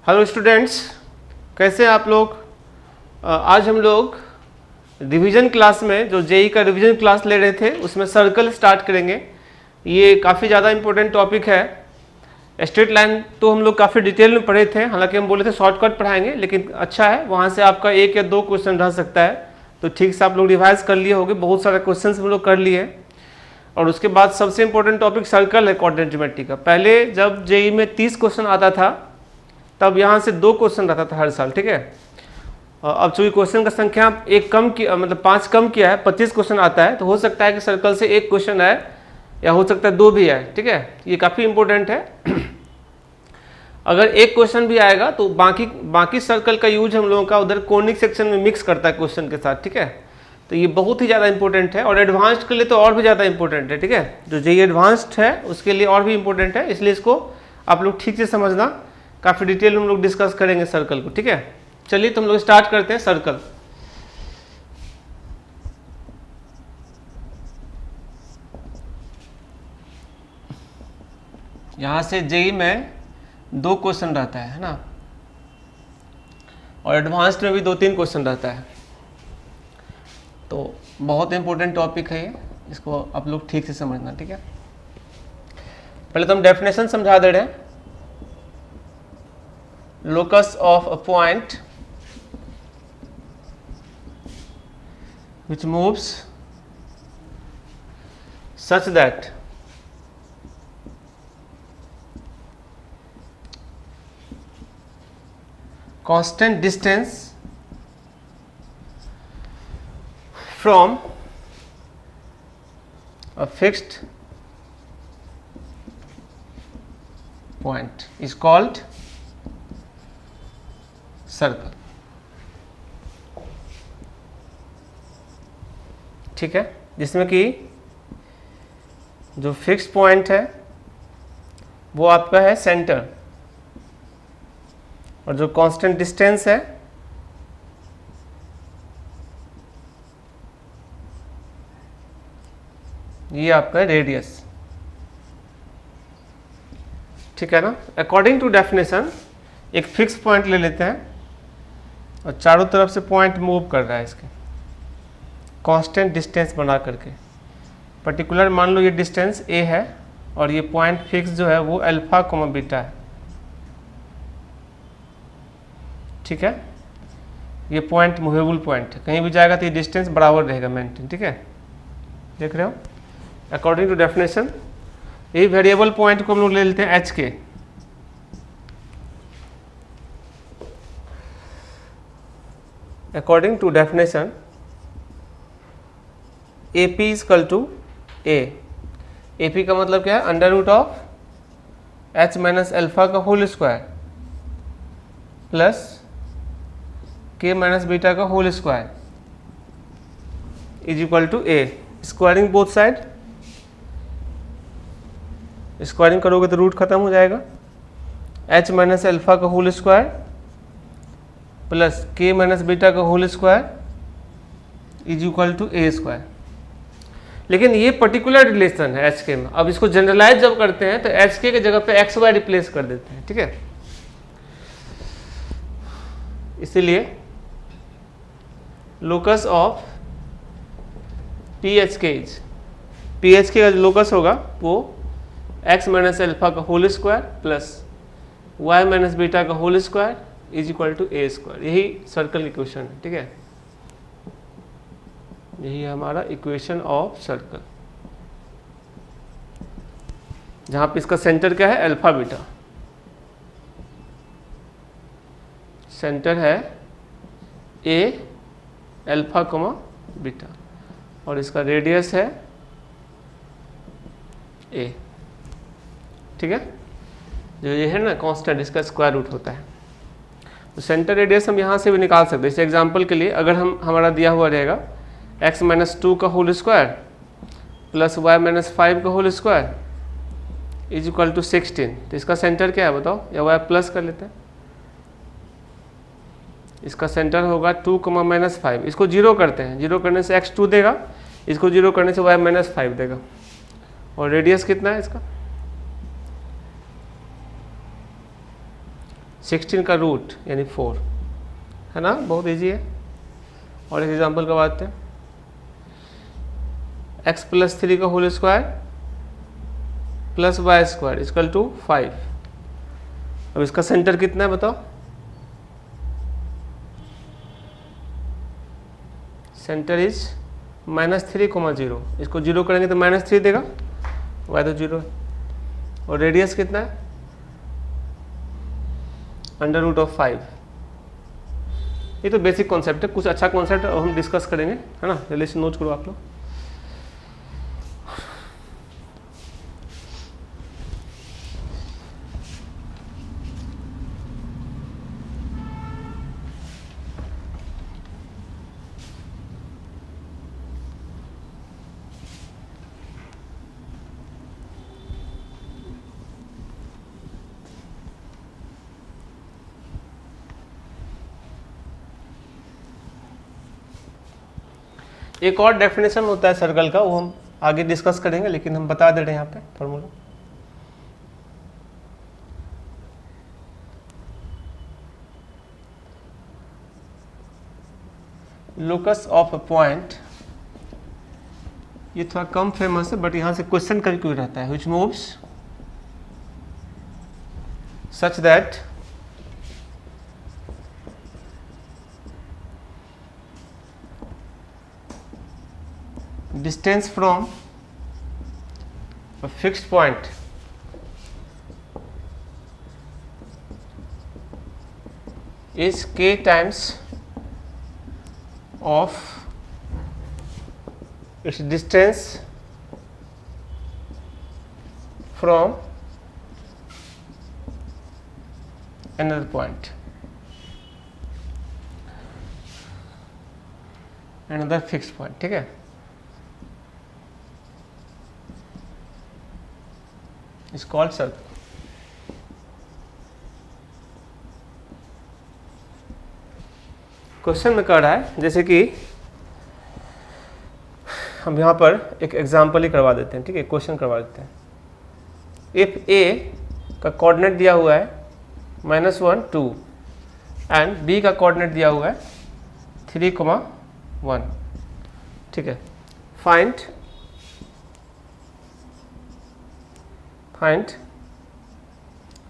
Hello students, कैसे हैं आप लोग। आज हम लोग रिवीजन क्लास में जो जेई का रिवीजन क्लास ले रहे थे उसमें सर्कल स्टार्ट करेंगे। ये काफ़ी ज़्यादा इंपॉर्टेंट टॉपिक है। स्ट्रेट लाइन तो हम लोग काफ़ी डिटेल में पढ़े थे, हालांकि हम बोले थे शॉर्टकट पढ़ाएंगे, लेकिन अच्छा है वहाँ से आपका 1 या 2 क्वेश्चन रह सकता है, तो ठीक से आप लोग रिवाइज कर लिए होंगे। बहुत सारे क्वेश्चन हम लोग कर लिए। और उसके बाद सबसे इंपॉर्टेंट टॉपिक सर्कल है कोऑर्डिनेट ज्योमेट्री का। पहले जब जेई में 30 क्वेश्चन आता था तब यहाँ से 2 क्वेश्चन रहता था हर साल, ठीक है। अब चूंकि क्वेश्चन का संख्या एक कम की मतलब 5 कम किया है, 25 क्वेश्चन आता है, तो हो सकता है कि सर्कल से 1 क्वेश्चन आए या हो सकता है 2 भी आए, ठीक है। ये काफ़ी इंपॉर्टेंट है। अगर 1 क्वेश्चन भी आएगा तो बाकी सर्कल का यूज हम लोगों का उधर कोनिक सेक्शन में मिक्स करता है क्वेश्चन के साथ, ठीक है। तो ये बहुत ही ज़्यादा इंपॉर्टेंट है, और एडवांस्ड के लिए तो और भी ज़्यादा इंपॉर्टेंट है, ठीक है। जो जेईई एडवांस्ड है उसके लिए और भी इंपॉर्टेंट है, इसलिए इसको आप लोग ठीक से समझना। काफ़ी डिटेल में हम लोग डिस्कस करेंगे सर्कल को, ठीक है। चलिए तो हम लोग स्टार्ट करते हैं सर्कल। यहाँ से जेईई में 2 क्वेश्चन रहता है ना, और एडवांस्ड में भी 2-3 क्वेश्चन रहता है। तो बहुत इंपॉर्टेंट टॉपिक है ये, इसको आप लोग ठीक से समझना, ठीक है। पहले तो हम डेफिनेशन समझा दे रहे हैं। Locus of a point which moves such that constant distance from a fixed point is called circle, ठीक है। जिसमें कि जो फिक्स पॉइंट है वो आपका है सेंटर, और जो कांस्टेंट डिस्टेंस है ये आपका रेडियस, ठीक है ना। अकॉर्डिंग टू डेफिनेशन एक फिक्स पॉइंट ले लेते हैं और चारों तरफ से पॉइंट मूव कर रहा है इसके कांस्टेंट डिस्टेंस बना करके। पर्टिकुलर मान लो ये डिस्टेंस a है और ये पॉइंट फिक्स जो है वो अल्फा कोमा बीटा है, ठीक है। ये पॉइंट मूवेबल पॉइंट है, कहीं भी जाएगा तो ये डिस्टेंस बराबर रहेगा मेंटेन, ठीक है। देख रहे हो, अकॉर्डिंग टू डेफिनेशन ये वेरिएबल पॉइंट को हम लोग ले लेते हैं h के। According to definition AP is equal to A। AP का मतलब क्या है, under root of h minus alpha का whole square plus k minus beta का whole square is equal to A। Squaring both side, squaring करोगे तो root खत्म हो जाएगा। h माइनस अल्फा का whole square plus k minus beta का whole square is equal to A square. लेकिन ये पर्टिकुलर रिलेशन है एच के में। अब इसको जनरलाइज जब करते हैं तो एच के जगह पे एक्स वाई रिप्लेस कर देते हैं, ठीक है। इसीलिए लोकस ऑफ पी एच के का लोकस होगा वो एक्स माइनस अल्फा का whole square plus y minus beta का whole square is equal to a square. यही सर्कल इक्वेशन है, ठीक है। यही है हमारा इक्वेशन ऑफ सर्कल, जहां पे इसका सेंटर क्या है, अल्फा बीटा। सेंटर है ए अल्फा कोमा बीटा और इसका रेडियस है ए, ठीक है। जो ये है ना कांस्टेंट, इसका स्क्वायर रूट होता है। तो सेंटर रेडियस हम यहां से भी निकाल सकते हैं। जैसे एग्जांपल के लिए अगर हमारा दिया हुआ रहेगा x माइनस 2 का whole square plus y minus 5 का whole square is equal to 16, तो इसका सेंटर क्या है बताओ, या y प्लस कर लेते हैं। इसका सेंटर होगा 2 कमा माइनस 5। इसको जीरो करते हैं, जीरो करने से x 2 देगा, इसको जीरो करने से y माइनस 5 देगा। और रेडियस कितना है इसका 16 का रूट यानी 4, है ना, बहुत इजी है। और एक एग्जांपल करवाते हैं, x प्लस 3 का whole square plus y square equal to 5। अब इसका सेंटर कितना है बताओ? Centre is -3, 0। इसको 0 करेंगे तो -3 देगा, y तो 0 है। और रेडियस कितना है? √5। ये तो बेसिक कॉन्सेप्ट है, कुछ अच्छा कॉन्सेप्ट हम डिस्कस करेंगे, है ना। रिलेशन नोट करो आप लोग। एक और डेफिनेशन होता है सर्कल का, वो हम आगे डिस्कस करेंगे, लेकिन हम बता दे रहे हैं यहाँ पे formula. Locus of a point, ये थोड़ा कम फेमस है बट यहाँ से क्वेश्चन कभी क्यों रहता है, विच moves such that distance from a fixed point is k times of its distance from another point, another fixed point, ठीक है। is called circle। क्वेश्चन में कह रहा है, जैसे कि हम यहाँ पर एक एग्जांपल ही करवा देते हैं, ठीक है, क्वेश्चन करवा देते हैं। इफ a का कोऑर्डिनेट दिया हुआ है -1 2 एंड b का कोऑर्डिनेट दिया हुआ है 3, 1, ठीक है। Find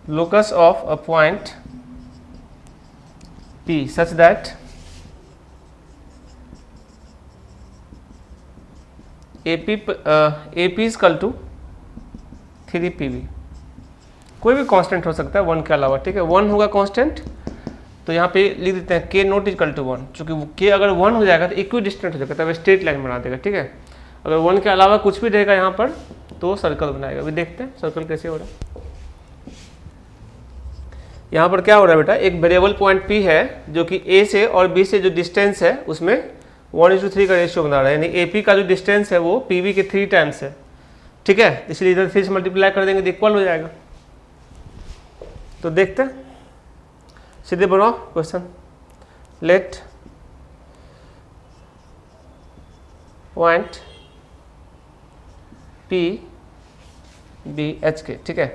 locus of a point P such that AP is equal to 3PB। कोई भी कांस्टेंट हो सकता है 1 के अलावा, ठीक है। 1 होगा कांस्टेंट, तो यहाँ पे लिख देते हैं k नॉट इक्वल टू 1, चूँकि k अगर 1 हो जाएगा तो इक्वी डिस्टेंट हो जाएगा, तब स्ट्रेट लाइन बना देगा, ठीक है। अगर 1 के अलावा कुछ भी रहेगा यहाँ पर तो सर्कल बनाएगा। अभी देखते हैं सर्कल कैसे हो रहा है। यहाँ पर क्या हो रहा है बेटा, एक वेरिएबल पॉइंट P है जो कि A से और B से जो डिस्टेंस है उसमें 1:3 का रेशियो बना रहा है, यानी AP का जो डिस्टेंस है वो PB के 3 टाइम्स है, ठीक है। इसलिए इधर 3 से मल्टीप्लाई कर देंगे तो इक्वल हो जाएगा। तो देखते हैं, सीधे बनाओ question. Let point P B H के, ठीक है।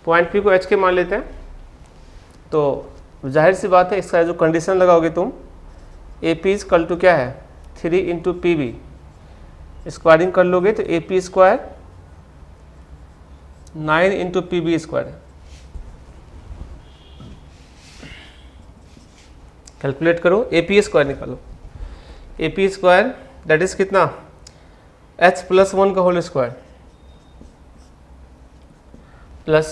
पॉइंट P को H के मान लेते हैं, तो जाहिर सी बात है इसका जो कंडीशन लगाओगे तुम, AP इक्वल टू क्या है 3 इंटू PB, स्क्वायरिंग कर लोगे तो AP square 9 into PB square. Calculate करो, AP स्क्वायर निकालो। AP स्क्वायर दैट इज कितना, H प्लस 1 का होल स्क्वायर प्लस,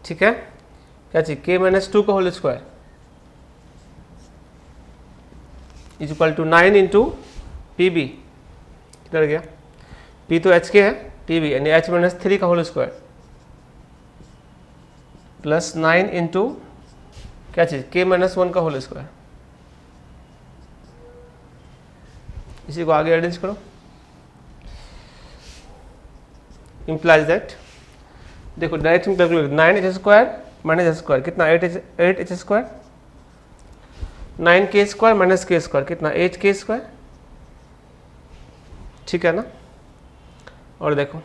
ठीक है, क्या चाहिए, k माइनस 2 का whole square is equal to 9 into PB, किधर गया, P तो H के है, PB यानी H माइनस 3 का होल स्क्वायर प्लस 9 इंटू क्या चीज, k माइनस 1 का होल स्क्वायर। इसी को आगे अरेंज करो। implies दैट, देखो डायरेक्ट में calculate, 9h square minus h square कितना, 8h square, 9k square minus k square कितना, 8k स्क्वायर, ठीक है ना। और देखो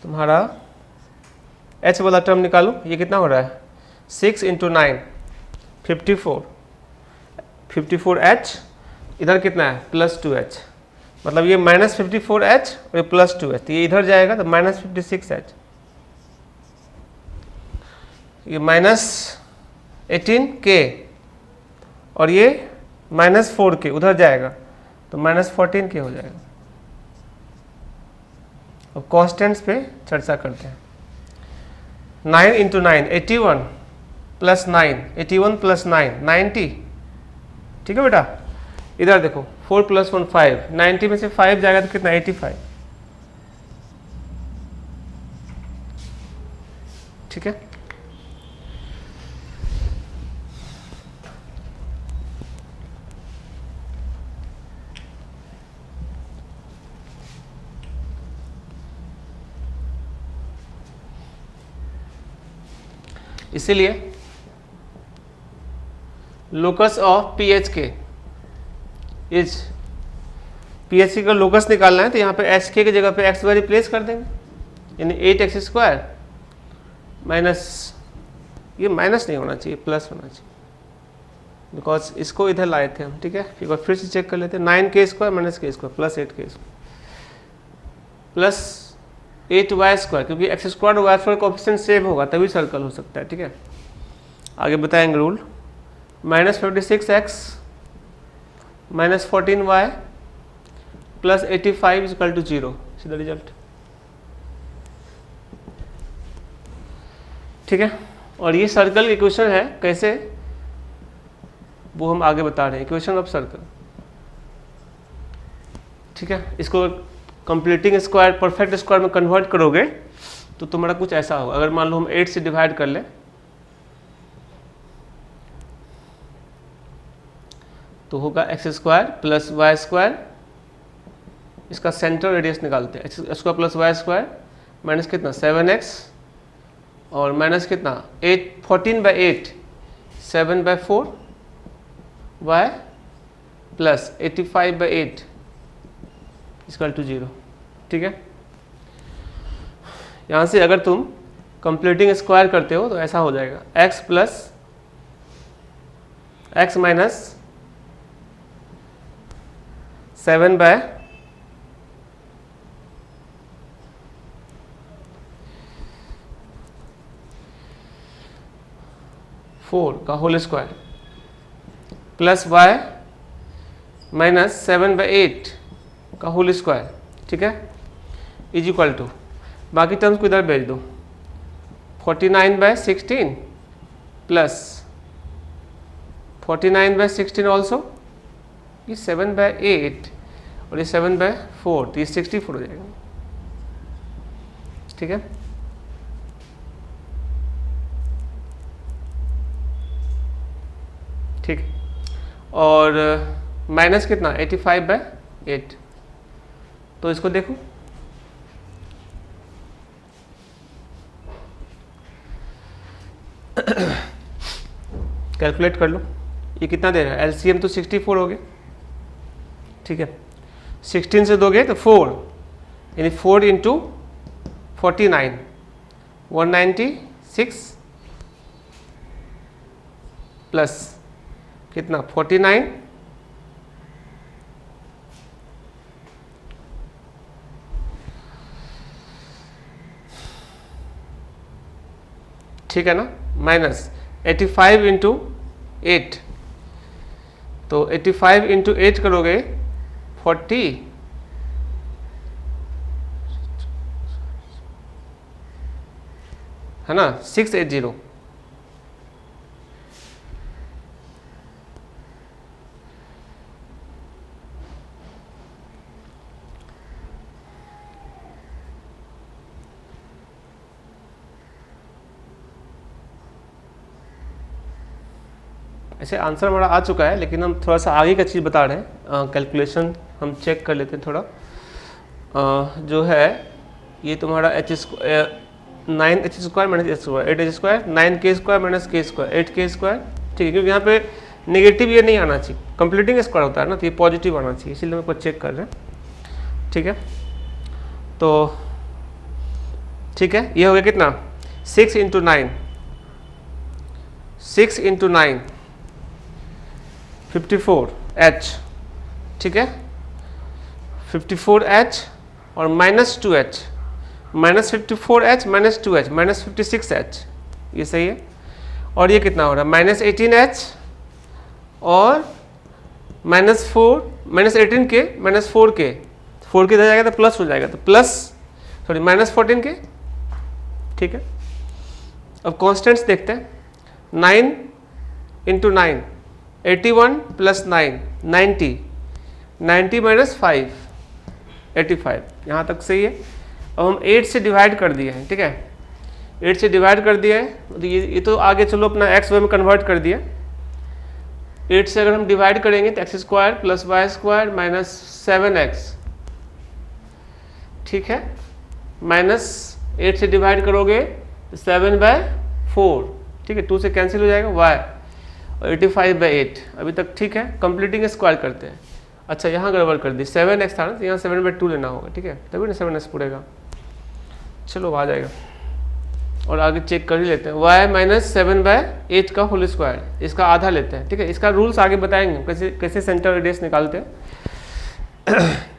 तुम्हारा h वाला टर्म निकालो, ये कितना हो रहा है 6 × 9 54, 54h, इधर कितना है +2h, मतलब ये -54h और ये +2h, तो ये इधर जाएगा तो -56h, ये -18k और ये -4k उधर जाएगा तो -14k हो जाएगा। अब कॉन्स्टेंट्स पे चर्चा करते हैं। 9 × 9 81 + 9 81 + 9 90, ठीक है बेटा। इधर देखो 4 + 1 5, 90 में से 5 जाएगा तो कितना 85, ठीक है। इसीलिए locus of PHK is, PHK का लोकस निकालना है तो यहाँ पे HK की जगह पे x y रिप्लेस कर देंगे, यानी 8x² माइनस, ये माइनस नहीं होना चाहिए प्लस होना चाहिए, बिकॉज इसको इधर लाए थे हम, ठीक है। एक बार फिर से चेक कर लेते हैं, 9k² - k² plus 8k² plus 8y², क्योंकि x² और y² कोएफिशिएंट सेम होगा तभी सर्कल हो सकता है, ठीक है। आगे बताएंगे रूल। -56x -14y + 85 = 0, सीधा रिजल्ट, ठीक है। और ये सर्कल की इक्वेशन है, कैसे वो हम आगे बता रहे हैं, इक्वेशन ऑफ सर्कल, ठीक है। इसको कंप्लीटिंग स्क्वायर परफेक्ट स्क्वायर में कन्वर्ट करोगे तो तुम्हारा कुछ ऐसा होगा। अगर मान लो हम 8 से डिवाइड कर लें तो होगा x² + y², इसका सेंटर रेडियस निकालते हैं, x² + y² माइनस कितना 7x और माइनस कितना 8 14/8 7/4 y प्लस 85/8 = 0, ठीक है। यहाँ से अगर तुम कंप्लीटिंग स्क्वायर करते हो तो ऐसा हो जाएगा x माइनस 7/4 का whole square plus y minus 7/8 का होल स्क्वायर, ठीक है, = बाकी टर्म्स को इधर भेज दो, 49/16 प्लस 49/16 ऑल्सो, ये 7/8 और ये 7/4, तो ये 64 हो जाएगा, ठीक है। ठीक, और माइनस कितना 85/8, तो इसको देखो कैलकुलेट कर लो, ये कितना दे रहा है, LCM तो 64 हो गया, ठीक है। 16 से दोगे तो 4, यानी 4 × 49 196 प्लस कितना 49 ठीक है ना, माइनस 85 × 8, तो 85 × 8 करोगे 40 है ना 680, ऐसे आंसर हमारा आ चुका है, लेकिन हम थोड़ा सा आगे का चीज़ बता रहे हैं, कैलकुलेशन हम चेक कर लेते हैं थोड़ा। जो है ये तुम्हारा 9h² - h², 8h², 9k² - k², 8k², ठीक है, क्योंकि यहाँ पे नेगेटिव ये नहीं आना चाहिए, कंप्लीटिंग स्क्वायर होता है ना, तो ये पॉजिटिव आना चाहिए, इसीलिए हम को चेक कर रहे हैं, ठीक है। तो ठीक है, ये हो गया कितना 6 इंटू 9, 6 इंटू 9 54H, ठीक है, 54H और minus 2H, minus 54H minus 2H minus 56H, ये सही है। और ये कितना हो रहा है माइनस 18H और माइनस 4 माइनस 18 के माइनस 4 के, 4 के इधर जाएगा तो प्लस हो जाएगा, तो प्लस सॉरी माइनस 14 के, ठीक है। अब कॉन्स्टेंट्स देखते हैं, 9 इंटू 9 81 प्लस 9 90, 90 माइनस 5 85, यहाँ तक सही है। अब हम 8 से डिवाइड कर दिए हैं, ठीक है, 8 से डिवाइड कर दिया है, तो ये तो आगे चलो अपना एक्स वाई में कन्वर्ट कर दिया। 8 से अगर हम डिवाइड करेंगे तो x square plus y square minus 7x, ठीक है, माइनस 8 से डिवाइड करोगे तो 7/4, ठीक है, 2 से कैंसिल हो जाएगा y, और 85/8 अभी तक ठीक है। कंप्लीटिंग स्क्वायर करते हैं। अच्छा यहाँ गड़बड़ कर दी, 7x था ना, तो यहाँ 7/2 लेना होगा, ठीक है, तभी ना 7x पूरेगा। चलो आ जाएगा, और आगे चेक कर ही लेते हैं, y माइनस 7/8 का होल स्क्वायर, इसका आधा लेते हैं, ठीक है। इसका रूल्स आगे बताएंगे कैसे कैसे सेंटर रेडियस निकालते हैं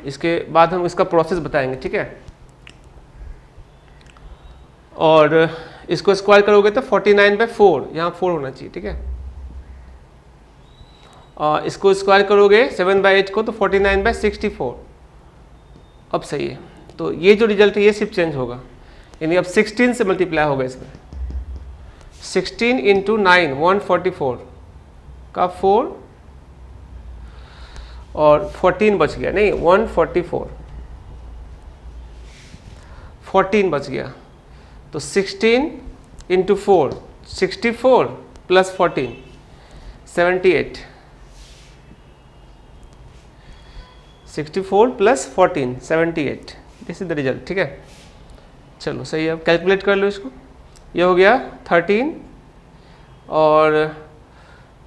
इसके बाद हम इसका प्रोसेस बताएंगे, ठीक है। और इसको स्क्वायर करोगे तो 49/4, यहाँ 4 होना चाहिए, ठीक है। और इसको स्क्वायर करोगे 7/8 को तो 49/64, अब सही है। तो ये जो रिजल्ट है ये सिर्फ चेंज होगा, यानी अब 16 से मल्टीप्लाई होगा इसमें, 16 इंटू 9 144 का 4 और 14 बच गया, नहीं 144 14 बच गया, तो 16 into 4 64 plus 14 78, 64 plus 14 78, this is the result, ठीक है। चलो सही है, अब कैलकुलेट कर लो इसको, ये हो गया 13 और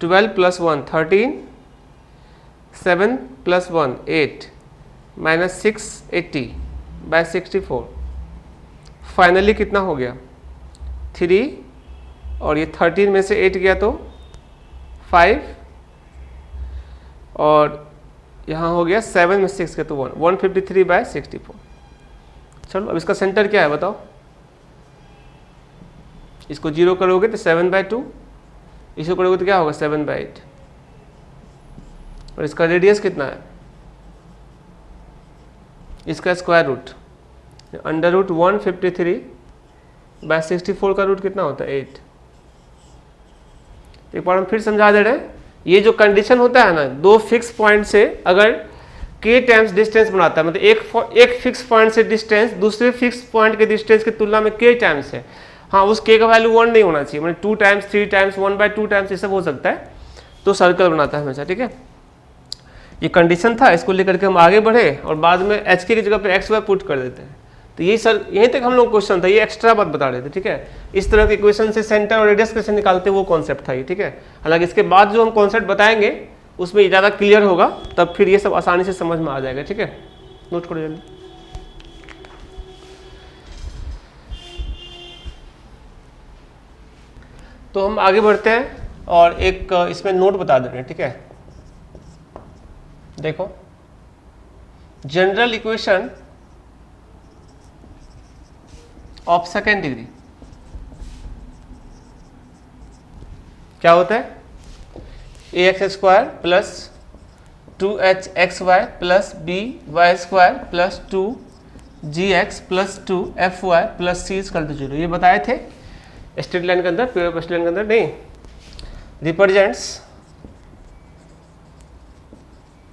12 प्लस 1 13, 7 प्लस 1 8 माइनस 680/64, फाइनली कितना हो गया 3, और ये 13 में से 8 गया तो 5, और यहाँ हो गया 7 में 6 गया तो 1 153/64। चलो अब इसका सेंटर क्या है बताओ, इसको 0 करोगे तो 7/2, इसको करोगे तो क्या होगा 7/8, और इसका रेडियस कितना है, इसका स्क्वायर रूट अंडर रूट 153/64 का रूट कितना होता है 8। एक बार हम फिर समझा दे रहे हैं, ये जो कंडीशन होता है ना, दो फिक्स पॉइंट से अगर k टाइम्स डिस्टेंस बनाता है, मतलब एक फिक्स पॉइंट से डिस्टेंस दूसरे फिक्स पॉइंट के डिस्टेंस की तुलना में k टाइम्स है, हाँ उस k का वैल्यू 1 नहीं होना चाहिए, मतलब 2 टाइम्स 3 टाइम्स 1/2 टाइम्स ये सब हो सकता है, तो सर्कल बनाता है हमेशा, ठीक है। ये कंडीशन था, इसको लेकर के हम आगे बढ़े और बाद में एच के जगह पे एक्स वाई पुट कर देते हैं। तो ये सर यहीं तक हम लोग क्वेश्चन था, ये एक्स्ट्रा बात बता रहे थे, ठीक है। इस तरह के क्वेश्चन से सेंटर और रेडियस कैसे निकालते वो कॉन्सेप्ट था ये, ठीक है। हालांकि इसके बाद जो हम कॉन्सेप्ट बताएंगे उसमें ज़्यादा क्लियर होगा, तब फिर ये सब आसानी से समझ में आ जाएगा, ठीक है। नोट करो जल्दी। तो हम आगे बढ़ते हैं और एक इसमें नोट बता दे रहे हैं, ठीक है। देखो general equation of second degree क्या होता है, ax² plus 2hxy plus by² plus 2gx plus 2fy plus c equal to 0। ये बताए थे स्ट्रेट लाइन के अंदर, प्योर स्ट्रेट लाइन के अंदर नहीं, रिप्रेजेंट्स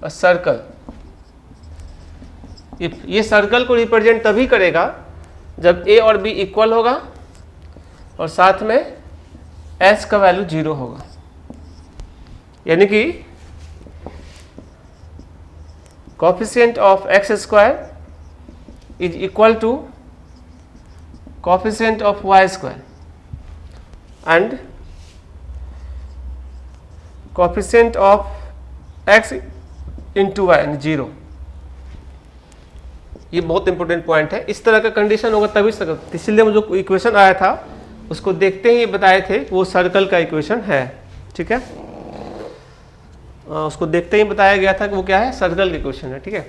अ सर्कल। ये सर्कल को रिप्रेजेंट तभी करेगा जब a और b इक्वल होगा और साथ में h का वैल्यू 0 होगा, यानी कि coefficient of x² is equal to coefficient of y² and coefficient of x into y यानी 0। ये बहुत इंपॉर्टेंट पॉइंट है। इस तरह का कंडीशन होगा तभी सर्कल, इसलिए मुझे जो इक्वेशन आया था उसको देखते ही ये बताए थे कि वो सर्कल का इक्वेशन है। ठीक है, उसको देखते ही बताया गया था कि वो क्या है, सर्कल का इक्वेशन है। ठीक है,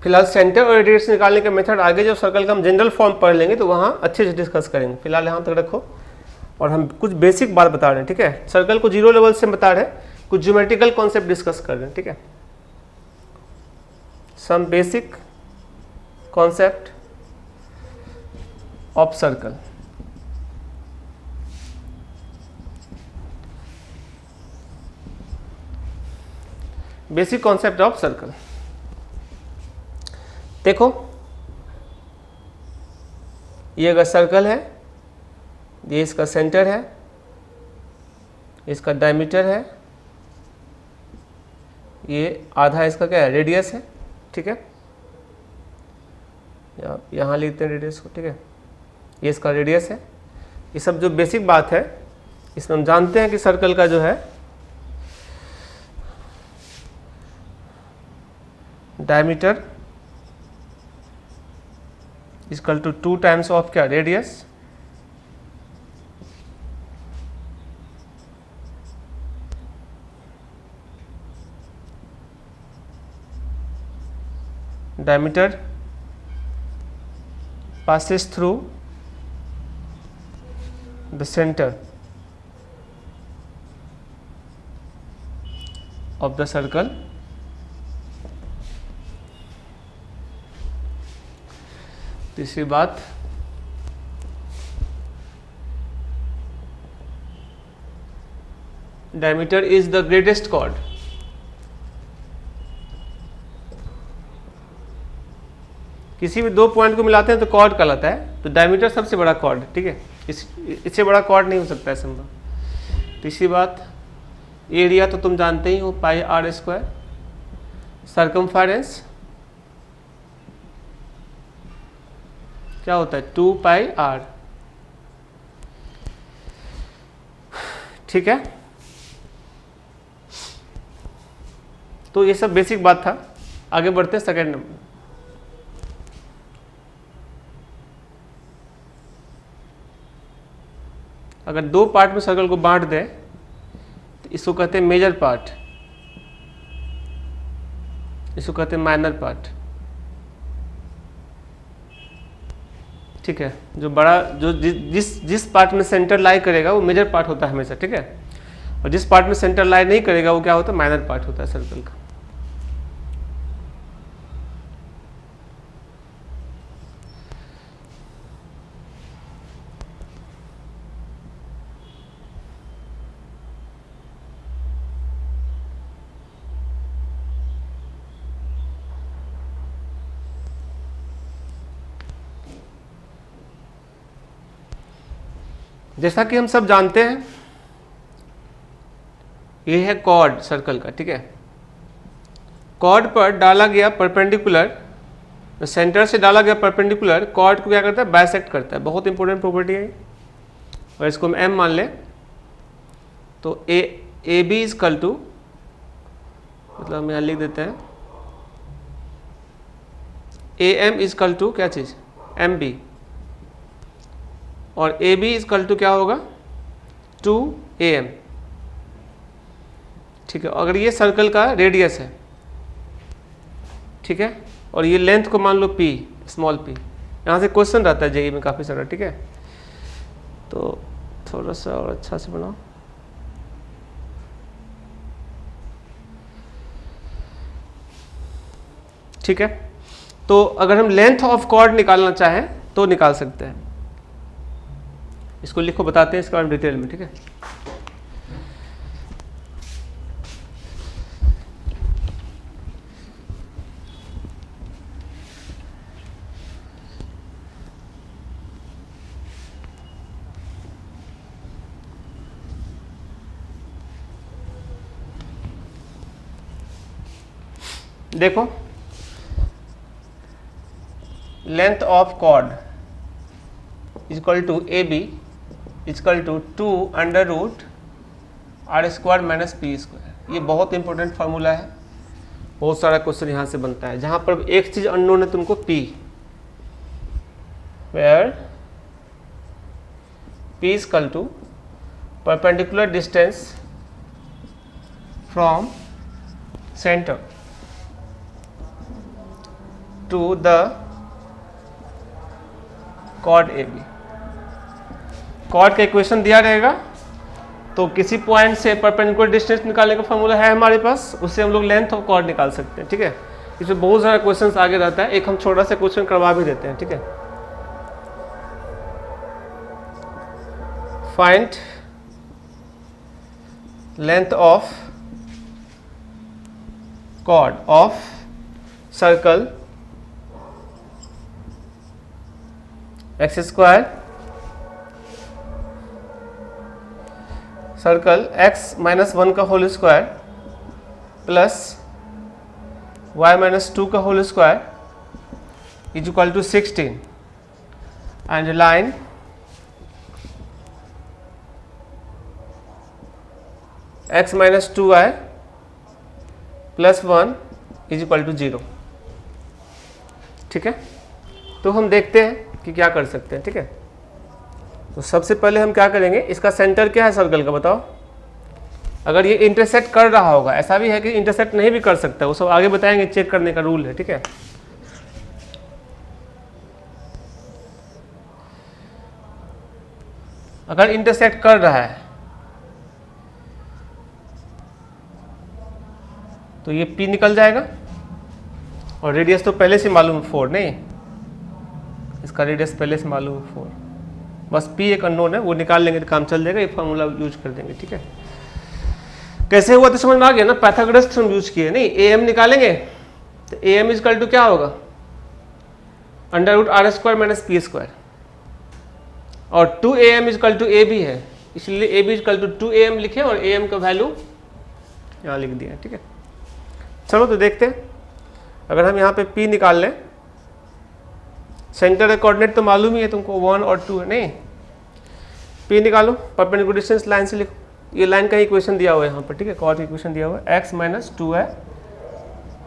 फिलहाल सेंटर और रेडियस निकालने का मेथड आगे जब सर्कल का हम जनरल फॉर्म पढ़ लेंगे तो वहाँ अच्छे से डिस्कस करेंगे। फिलहाल यहाँ तक रखो और हम कुछ बेसिक बात बता रहे हैं। ठीक है, सर्कल को 0 लेवल से बता रहे हैं, कुछ ज्योमेट्रिकल कॉन्सेप्ट डिस्कस कर रहे हैं। ठीक है, some basic concept of circle. Basic concept of circle देखो, ये अगर सर्कल है, ये इसका सेंटर है, इसका डायमीटर है, ये आधा इसका क्या है, रेडियस है। ठीक है, यहाँ लिखते हैं रेडियस को। ठीक है, ये इसका रेडियस है। ये सब जो बेसिक बात है, इसमें हम जानते हैं कि सर्कल का जो है diameter equal to 2 times of क्या, radius. diameter passes through the center of the circle. तीसरी बात, diameter is the greatest chord. किसी भी दो पॉइंट को मिलाते हैं तो कॉर्ड कहलाता है, तो डायमीटर सबसे बड़ा कॉर्ड है। ठीक है, इससे बड़ा कॉर्ड नहीं हो सकता है संभव। तीसरी बात, एरिया तो तुम जानते ही हो, पाई आर स्क्वायर। सर्कमफेरेंस क्या होता है, 2 पाई आर। ठीक है, तो ये सब बेसिक बात था। आगे बढ़ते हैं सेकंड नंबर। अगर दो पार्ट में सर्कल को बांट दे तो इसको कहते हैं मेजर पार्ट, इसको कहते हैं माइनर पार्ट। ठीक है, जो बड़ा जो जिस पार्ट में सेंटर लाई करेगा वो मेजर पार्ट होता है हमेशा। ठीक है, और जिस पार्ट में सेंटर लाई नहीं करेगा वो क्या होता है, माइनर पार्ट होता है सर्कल का। जैसा कि हम सब जानते हैं, ये है कॉर्ड सर्कल का। ठीक है, कॉर्ड पर डाला गया परपेंडिकुलर, सेंटर से डाला गया परपेंडिकुलर कॉर्ड को क्या करता है, बाइसेक्ट करता है। बहुत इंपॉर्टेंट प्रॉपर्टी है। और इसको हम एम मान लें तो ए बी इजकल टू, मतलब हम यहाँ लिख देते हैं ए एम इजकल टू क्या चीज़, एम बी, और ए बी इजकल टू क्या होगा, 2am। ठीक है, अगर ये सर्कल का रेडियस है, ठीक है, और ये लेंथ को मान लो p, स्मॉल p। यहाँ से क्वेश्चन रहता है जेई में काफ़ी सारा। ठीक है, तो थोड़ा सा और अच्छा से बनाओ। ठीक है, तो अगर हम लेंथ ऑफ कॉर्ड निकालना चाहें तो निकाल सकते हैं। इसको लिखो, बताते हैं इसके बारे में डिटेल में। ठीक है, देखो, length of chord equal to A B equal to 2 under root R square minus P square. ये बहुत इंपॉर्टेंट फार्मूला है, बहुत सारा क्वेश्चन यहाँ से बनता है जहाँ पर एक चीज अननोन है तुमको P, where P is equal to perpendicular distance from center to the chord AB। chord का इक्वेशन दिया रहेगा तो किसी पॉइंट से परपेंडिकुलर डिस्टेंस निकालने का फॉर्मूला है हमारे पास, उससे हम लोग लेंथ ऑफ कॉर्ड निकाल सकते हैं। ठीक है, इसमें बहुत सारा क्वेश्चंस आगे रहता है, एक हम छोटा सा क्वेश्चन करवा भी देते हैं। ठीक है, find length of chord of circle x square circle x minus 1 का whole square plus y minus 2 का whole square is equal to 16 and line x minus 2y plus 1 is equal to 0। ठीक है, तो हम देखते हैं कि क्या कर सकते हैं। ठीक है, तो सबसे पहले हम क्या करेंगे, इसका सेंटर क्या है सर्कल का बताओ। अगर ये इंटरसेक्ट कर रहा होगा, ऐसा भी है कि इंटरसेक्ट नहीं भी कर सकता, वो सब आगे बताएंगे, चेक करने का रूल है। ठीक है, अगर इंटरसेक्ट कर रहा है तो ये P निकल जाएगा और रेडियस तो पहले से मालूम है 4, नहीं इसका रेडियस पहले से मालूम है 4, बस P एक अननोन है, वो निकाल लेंगे तो काम चल जाएगा, ये फार्मूला यूज कर देंगे। ठीक है, कैसे हुआ तो समझ में आ गया ना, पाइथागोरस थ्योरम यूज किए। नहीं AM निकालेंगे तो AM इज इक्वल टू क्या होगा, under root R square minus P square, और 2AM is equal to AB है, इसलिए AB is equal to 2AM लिखे और AM का वैल्यू यहाँ लिख दिया। ठीक है, चलो तो देखते हैं, अगर हम यहाँ पे P निकाल लें, सेंटर का कोऑर्डिनेट तो मालूम ही है तुमको 1 और 2 है, नहीं P निकालो, परपेंडिकुलर डिस्टेंस लाइन से लिखो, ये लाइन का इक्वेशन दिया हुआ है यहाँ पर। ठीक है, कॉर्ड इक्वेशन दिया हुआ है, x minus 2y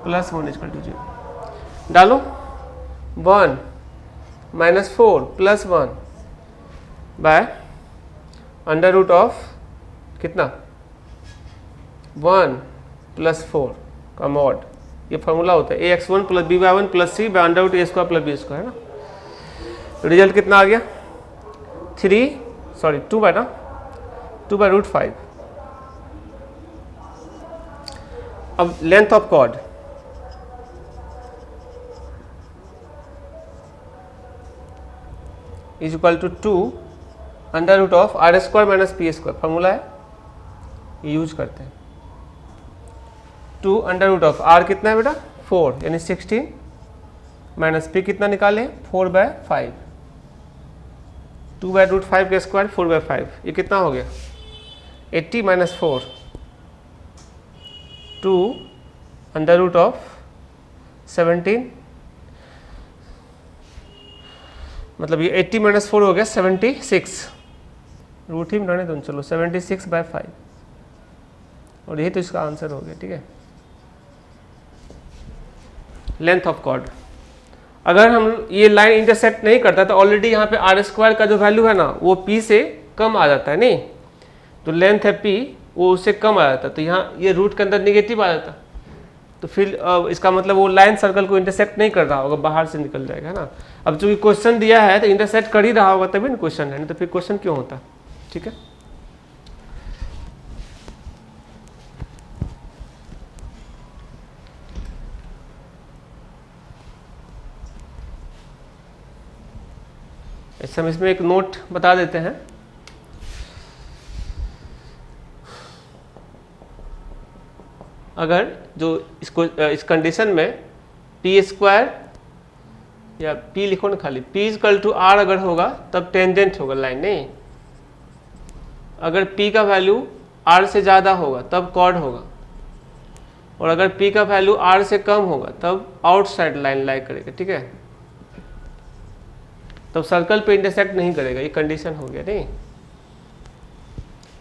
plus 1 equal to 0, डालो 1 minus 4 plus 1 by under root of कितना 1 प्लस 4 का मॉड, ये फॉर्मूला होता है ax1 plus by1 plus c by under root a square plus b square है ना। रिजल्ट कितना आ गया 2 बाय रूट 5। अब length of chord is equal to 2 under root of R square minus P square, formula है ये use करते हैं। 2 under root of R कितना है बेटा 4 यानी 16 माइनस P कितना निकाले 4 बाय 5, 2 बाय रूट 5 का स्क्वायर 4 बाय 5, ये कितना हो गया 80 माइनस 4, 2 अंडर रूट ऑफ 17, मतलब ये 80 माइनस 4 हो गया 76, रूट ही बनाने दो चलो 76 बाय 5, और यही तो इसका आंसर हो गया। ठीक है, लेंथ ऑफ कॉर्ड, अगर हम ये लाइन इंटरसेक्ट नहीं करता तो ऑलरेडी यहाँ पे R स्क्वायर का जो वैल्यू है ना वो P से कम आ जाता है, नहीं तो लेंथ है P वो उससे कम आ जाता, तो यहाँ ये रूट के अंदर निगेटिव आ जाता, तो फिर इसका मतलब वो लाइन सर्कल को इंटरसेक्ट नहीं कर रहा होगा, बाहर से निकल जाएगा, है ना। अब चूंकि क्वेश्चन दिया है तो इंटरसेक्ट कर ही रहा होगा तभी ना क्वेश्चन है, नहीं तो फिर क्वेश्चन क्यों होता। ठीक है, ऐसे हम इसमें एक नोट बता देते हैं, अगर जो इसको इस कंडीशन में P स्क्वायर या P लिखो ना खाली, P इक्वल टू R अगर होगा तब टेंजेंट होगा लाइन, नहीं अगर P का वैल्यू R से ज़्यादा होगा तब कॉर्ड होगा, और अगर P का वैल्यू R से कम होगा तब आउटसाइड लाइन लाई करेगा। ठीक है, तब सर्कल पे इंटरसेक्ट नहीं करेगा, ये कंडीशन हो गया, नहीं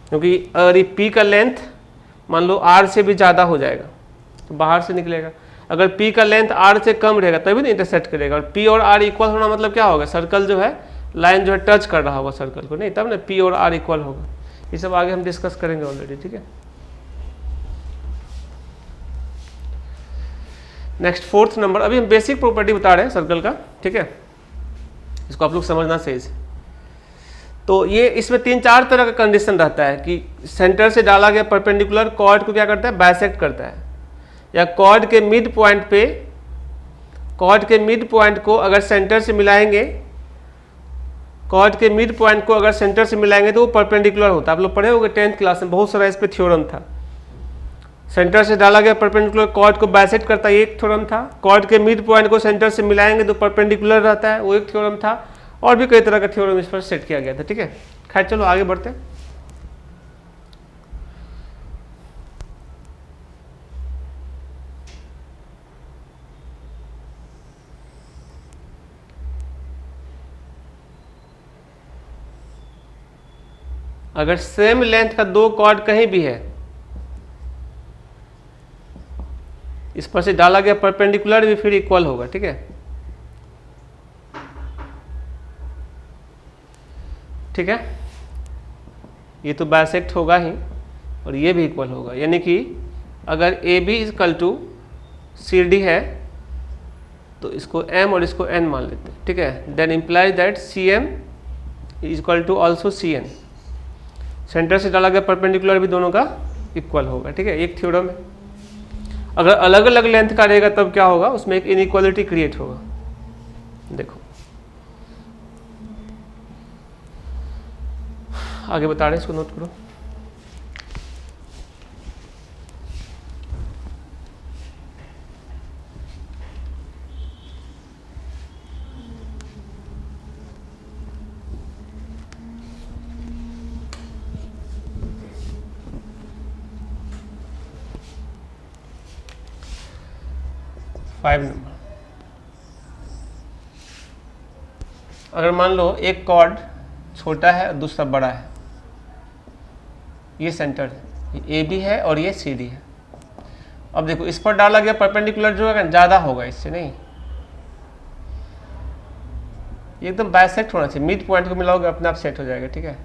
क्योंकि अगर ये P का लेंथ मान लो R से भी ज़्यादा हो जाएगा तो बाहर से निकलेगा, अगर P का लेंथ R से कम रहेगा तभी तो इंटरसेक्ट करेगा, और P और R इक्वल होना मतलब क्या होगा, सर्कल जो है लाइन जो है टच कर रहा होगा सर्कल को, नहीं तब ना P और R इक्वल होगा। ये सब आगे हम डिस्कस करेंगे ऑलरेडी, ठीक है। नेक्स्ट 4th नंबर, अभी हम बेसिक प्रॉपर्टी बता रहे हैं सर्कल का, ठीक है, इसको आप लोग समझना सही से। तो ये इसमें 3-4 तरह का कंडीशन रहता है कि सेंटर से डाला गया परपेंडिकुलर कॉर्ड को क्या करता है, बाइसेक्ट करता है, या कॉर्ड के मिड पॉइंट पे, कॉर्ड के मिड पॉइंट को अगर सेंटर से मिलाएंगे, कॉर्ड के मिड पॉइंट को अगर सेंटर से मिलाएंगे तो वो परपेंडिकुलर होता है। आप लोग पढ़े होंगे 10th क्लास में, बहुत सारा इस पे थ्योरम था। सेंटर से डाला गया परपेंडिकुलर कॉर्ड को बाइसेक्ट करता है, ये एक थ्योरम था। कॉर्ड के मिड पॉइंट को सेंटर से मिलाएंगे तो परपेंडिकुलर रहता है, वो एक थ्योरम था। और भी कई तरह का थ्योरम इस पर सेट किया गया था, ठीक है। खैर चलो आगे बढ़ते हैं। अगर सेम लेंथ का 2 कॉर्ड कहीं भी है, इस पर से डाला गया परपेंडिकुलर भी फिर इक्वल होगा, ठीक है, ठीक है। ये तो बाइसेक्ट होगा ही और ये भी इक्वल होगा, यानी कि अगर A B equal to C D है तो इसको m और इसको n मान लेते हैं, ठीक है। Then implies that C M is equal to also C N. Centre से डाला गया परपेंडिकुलर भी दोनों का इक्वल होगा, ठीक है, एक थ्योरम है। अगर अलग अलग लेंथ का रहेगा तब क्या होगा, उसमें एक इनइक्वालिटी क्रिएट होगा। देखो आगे बता रहे हैं, इसको नोट करो। फाइव नंबर, अगर मान लो एक कॉर्ड छोटा है और दूसरा बड़ा है, ये सेंटर है, ये ए बी है और ये सी डी है। अब देखो इस पर डाला गया परपेंडिकुलर जो है ज़्यादा होगा इससे, नहीं, ये एकदम बाइसेक्ट होना चाहिए, मिड पॉइंट को मिलाओगे अपने आप सेट हो जाएगा, ठीक है।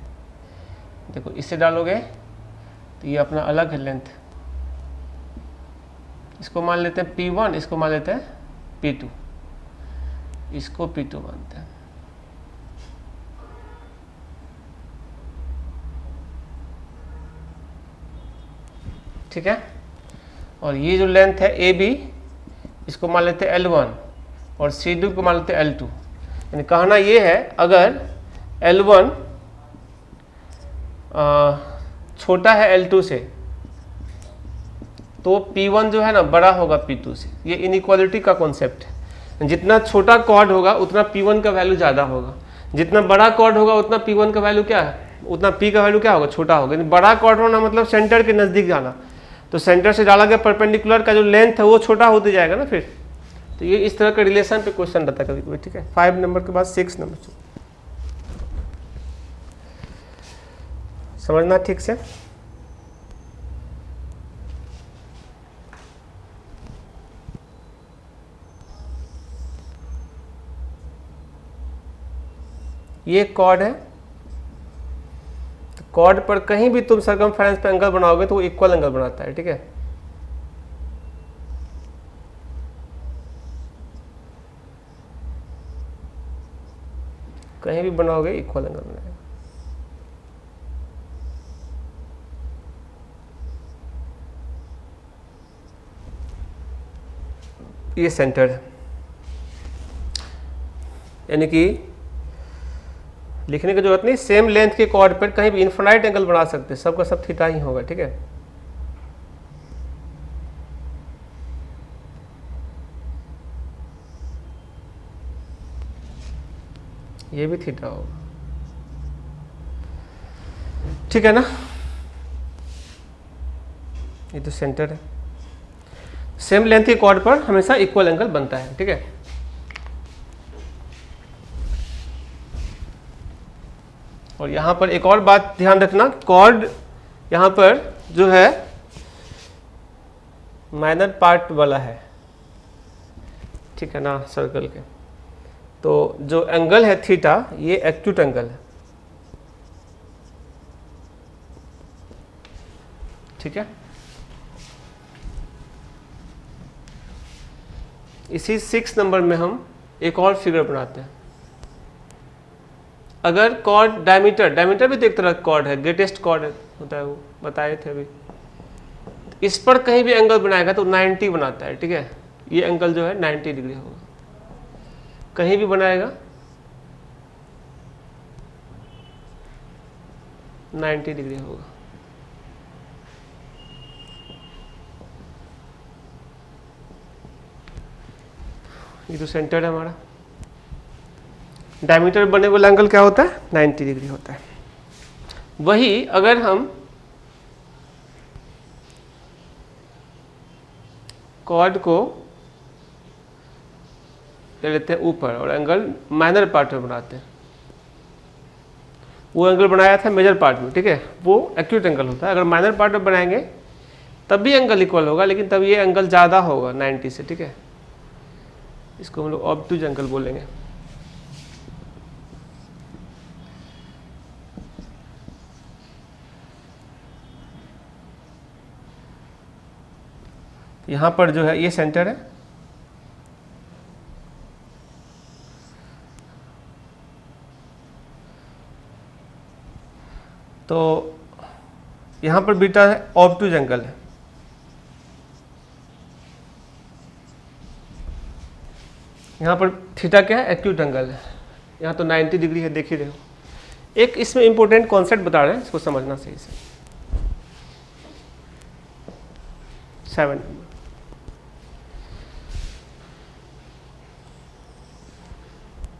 देखो इससे डालोगे तो ये अपना अलग है लेंथ, इसको मान लेते हैं P1, इसको मान लेते हैं P2, इसको P2 मानते हैं, ठीक है। और ये जो लेंथ है ए बी, इसको मान लेते हैं L1 और सी डी को मान लेते हैं L2। यानी कहना ये है अगर L1 छोटा है L2 से तो P1 जो है ना बड़ा होगा P2 से। ये इनइक्वालिटी का कॉन्सेप्ट है। जितना छोटा कॉर्ड होगा उतना P1 का वैल्यू ज़्यादा होगा, जितना बड़ा कॉर्ड होगा उतना P1 का वैल्यू क्या है, उतना P का वैल्यू क्या होगा, छोटा होगा। यानी बड़ा कॉर्ड होना मतलब सेंटर के नज़दीक जाना, तो सेंटर से डाला गया परपेंडिकुलर का जो लेंथ है वो छोटा होते जाएगा ना फिर। तो ये इस तरह का रिलेशन पे क्वेश्चन रहता है कभी कभी, ठीक है। 5 नंबर के बाद 6 नंबर समझना ठीक से। ये कॉर्ड है, तो कॉर्ड पर कहीं भी तुम सर्कमफेरेंस पे एंगल बनाओगे तो वो इक्वल एंगल बनाता है, ठीक है। कहीं भी बनाओगे इक्वल एंगल बनाएगा। ये सेंटर है, यानी कि लिखने की जरूरत नहीं, सेम लेंथ के कॉर्ड पर कहीं भी इन्फिनाइट एंगल बना सकते हैं, सबका सब थीटा ही होगा, ठीक है। ये भी थीटा होगा, ठीक है ना। ये तो सेंटर है, सेम लेंथ के कॉर्ड पर हमेशा इक्वल एंगल बनता है, ठीक है। और यहाँ पर एक और बात ध्यान रखना, कॉर्ड यहाँ पर जो है माइनर पार्ट वाला है, ठीक है ना, सर्कल के। तो जो एंगल है थीटा, ये एक्यूट एंगल है, ठीक है। इसी 6 नंबर में हम एक और फिगर बनाते हैं। अगर कॉर्ड डायमीटर भी तो एक तरह का कॉर्ड है, ग्रेटेस्ट कॉर्ड होता है, वो बताए थे अभी। इस पर कहीं भी एंगल बनाएगा तो 90 बनाता है, ठीक है। ये एंगल जो है 90 डिग्री होगा, कहीं भी बनाएगा 90 डिग्री होगा। ये तो सेंटर है हमारा। डायमीटर बने वाला एंगल क्या होता है, 90 डिग्री होता है। वही अगर हम कॉर्ड को ले लेते हैं ऊपर और एंगल माइनर पार्ट में बनाते हैं, वो एंगल बनाया था मेजर पार्ट में, ठीक है, वो एक्यूट एंगल होता है। अगर माइनर पार्ट में बनाएंगे तब भी एंगल इक्वल होगा, लेकिन तब ये एंगल ज़्यादा होगा 90 से, ठीक है। इसको हम लोग ऑब्टूज एंगल बोलेंगे। यहाँ पर जो है ये सेंटर है, तो यहाँ पर बीटा है, ऑब्टूज एंगल है। यहाँ पर थीटा क्या है, एक्यूट एंगल है। यहाँ तो 90 डिग्री है, देख ही रहे हो। एक इसमें इंपॉर्टेंट कॉन्सेप्ट बता रहे हैं, इसको समझना सही से। 7 नंबर,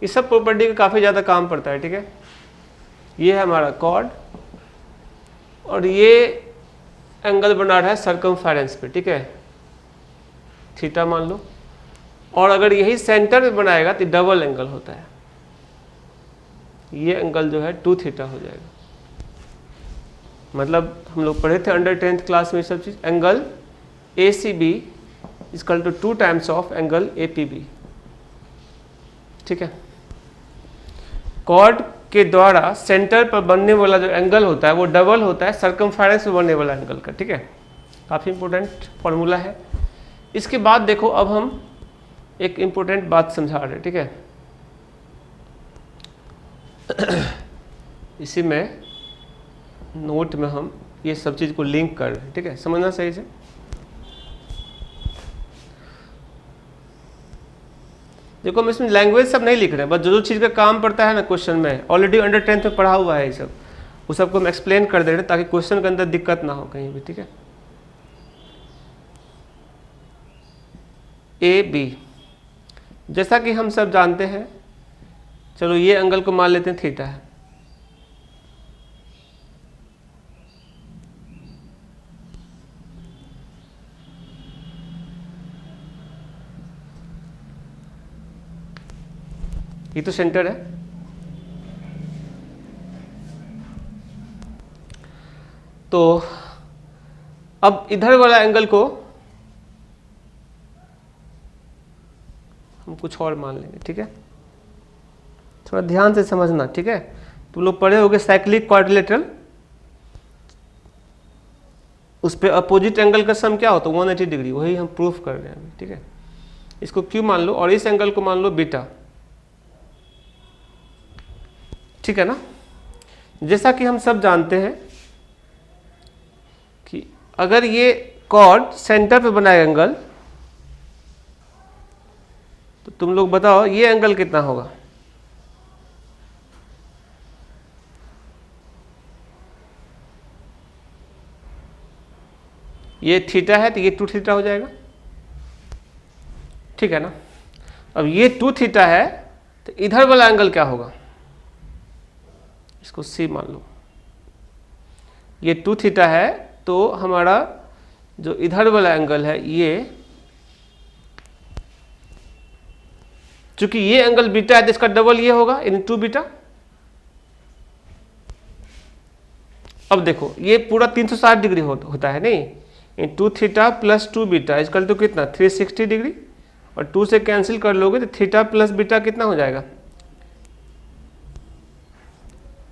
इस सब प्रॉपर्टी का काफ़ी ज़्यादा काम पड़ता है, ठीक है। ये है हमारा कॉर्ड और ये एंगल बना रहा है सर्कमफेरेंस पे, ठीक है, थीटा मान लो। और अगर यही सेंटर में बनाएगा तो डबल एंगल होता है, ये एंगल जो है 2 थीटा हो जाएगा। मतलब हम लोग पढ़े थे अंडर 10th क्लास में सब चीज़। Angle ACB equal to 2 times of angle APB, ठीक है। कॉर्ड के द्वारा सेंटर पर बनने वाला जो एंगल होता है वो डबल होता है सर्कमफेरेंस में बनने वाला एंगल का, ठीक है। काफ़ी इंपॉर्टेंट फॉर्मूला है। इसके बाद देखो, अब हम एक इंपॉर्टेंट बात समझा रहे हैं, ठीक है। इसी में नोट में हम ये सब चीज़ को लिंक कर रहे हैं, ठीक है, समझना सही से। देखो हम इसमें लैंग्वेज सब नहीं लिख रहे हैं, बस जो चीज़ का काम पड़ता है ना क्वेश्चन में, ऑलरेडी अंडर 10th में पढ़ा हुआ है ये सब, वो सबको हम एक्सप्लेन कर दे रहे हैं ताकि क्वेश्चन के अंदर दिक्कत ना हो कहीं भी, ठीक है। AB, जैसा कि हम सब जानते हैं, चलो ये एंगल को मान लेते हैं थीटा है। ये तो सेंटर है। तो अब इधर वाला एंगल को हम कुछ और मान लेंगे, ठीक है। थोड़ा ध्यान से समझना, ठीक है। तुम लोग पढ़े होगे साइक्लिक क्वाड्रिलेटरल, उस पे अपोजिट एंगल का सम क्या होता है, 180 डिग्री। वही हम प्रूफ कर रहे हैं अभी, ठीक है। इसको क्यू मान लो और इस एंगल को मान लो बीटा, ठीक है ना। जैसा कि हम सब जानते हैं कि अगर ये कॉर्ड सेंटर पे बना है एंगल, तो तुम लोग बताओ ये एंगल कितना होगा। ये थीटा है तो ये 2 थीटा हो जाएगा, ठीक है ना। अब ये 2 थीटा है तो इधर वाला एंगल क्या होगा, इसको C मान लो। ये 2 थीटा है तो हमारा जो इधर वाला एंगल है ये, चूंकि ये एंगल बीटा है तो इसका डबल ये होगा, यानी 2 बीटा। अब देखो ये पूरा 360 डिग्री होता है नहीं, 2 थीटा प्लस 2 बीटा इसका तो कितना 360 डिग्री। और 2 से कैंसिल कर लोगे तो थीटा प्लस बीटा कितना हो जाएगा,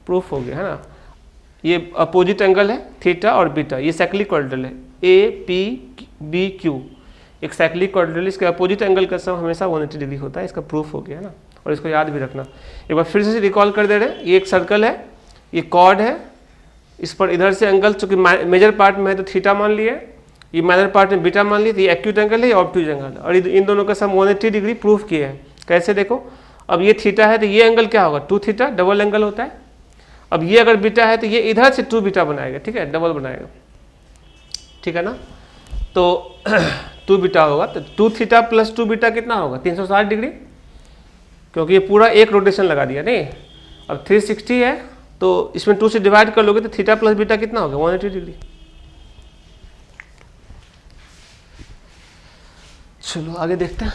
प्रूफ हो गया है ना। ये अपोजिट एंगल है थीटा और बीटा, ये साइक्लिक क्वाड्रिलेटरल है, ए पी बी क्यू एक साइक्लिक क्वाड्रिलेटरल, इसके अपोजिट एंगल का सम हमेशा 180 डिग्री होता है, इसका प्रूफ हो गया है ना। और इसको याद भी रखना, एक बार फिर से रिकॉल कर दे रहे हैं। ये एक सर्कल है, ये कॉर्ड है, इस पर इधर से एंगल चूंकि मेजर पार्ट में है तो थीटा मान लिए, ये माइनर पार्ट में बीटा मान लिए, तो ये एक्यूट एंगल है, ये ऑब्ट्यूज एंगल है, और इन दोनों का सम 180 डिग्री प्रूफ किए हैं। कैसे देखो, अब ये थीटा है तो ये एंगल क्या होगा, 2 थीटा, डबल एंगल होता है। अब ये अगर बीटा है तो ये इधर से 2 बीटा बनाएगा, ठीक है, डबल बनाएगा, ठीक है ना। तो 2 बीटा होगा, तो 2 थीटा प्लस 2 बीटा कितना होगा, 360 डिग्री, क्योंकि ये पूरा एक रोटेशन लगा दिया नहीं। अब 360 है तो इसमें 2 से डिवाइड कर लोगे तो थीटा प्लस बीटा कितना होगा, 180 डिग्री। चलो आगे देखते हैं।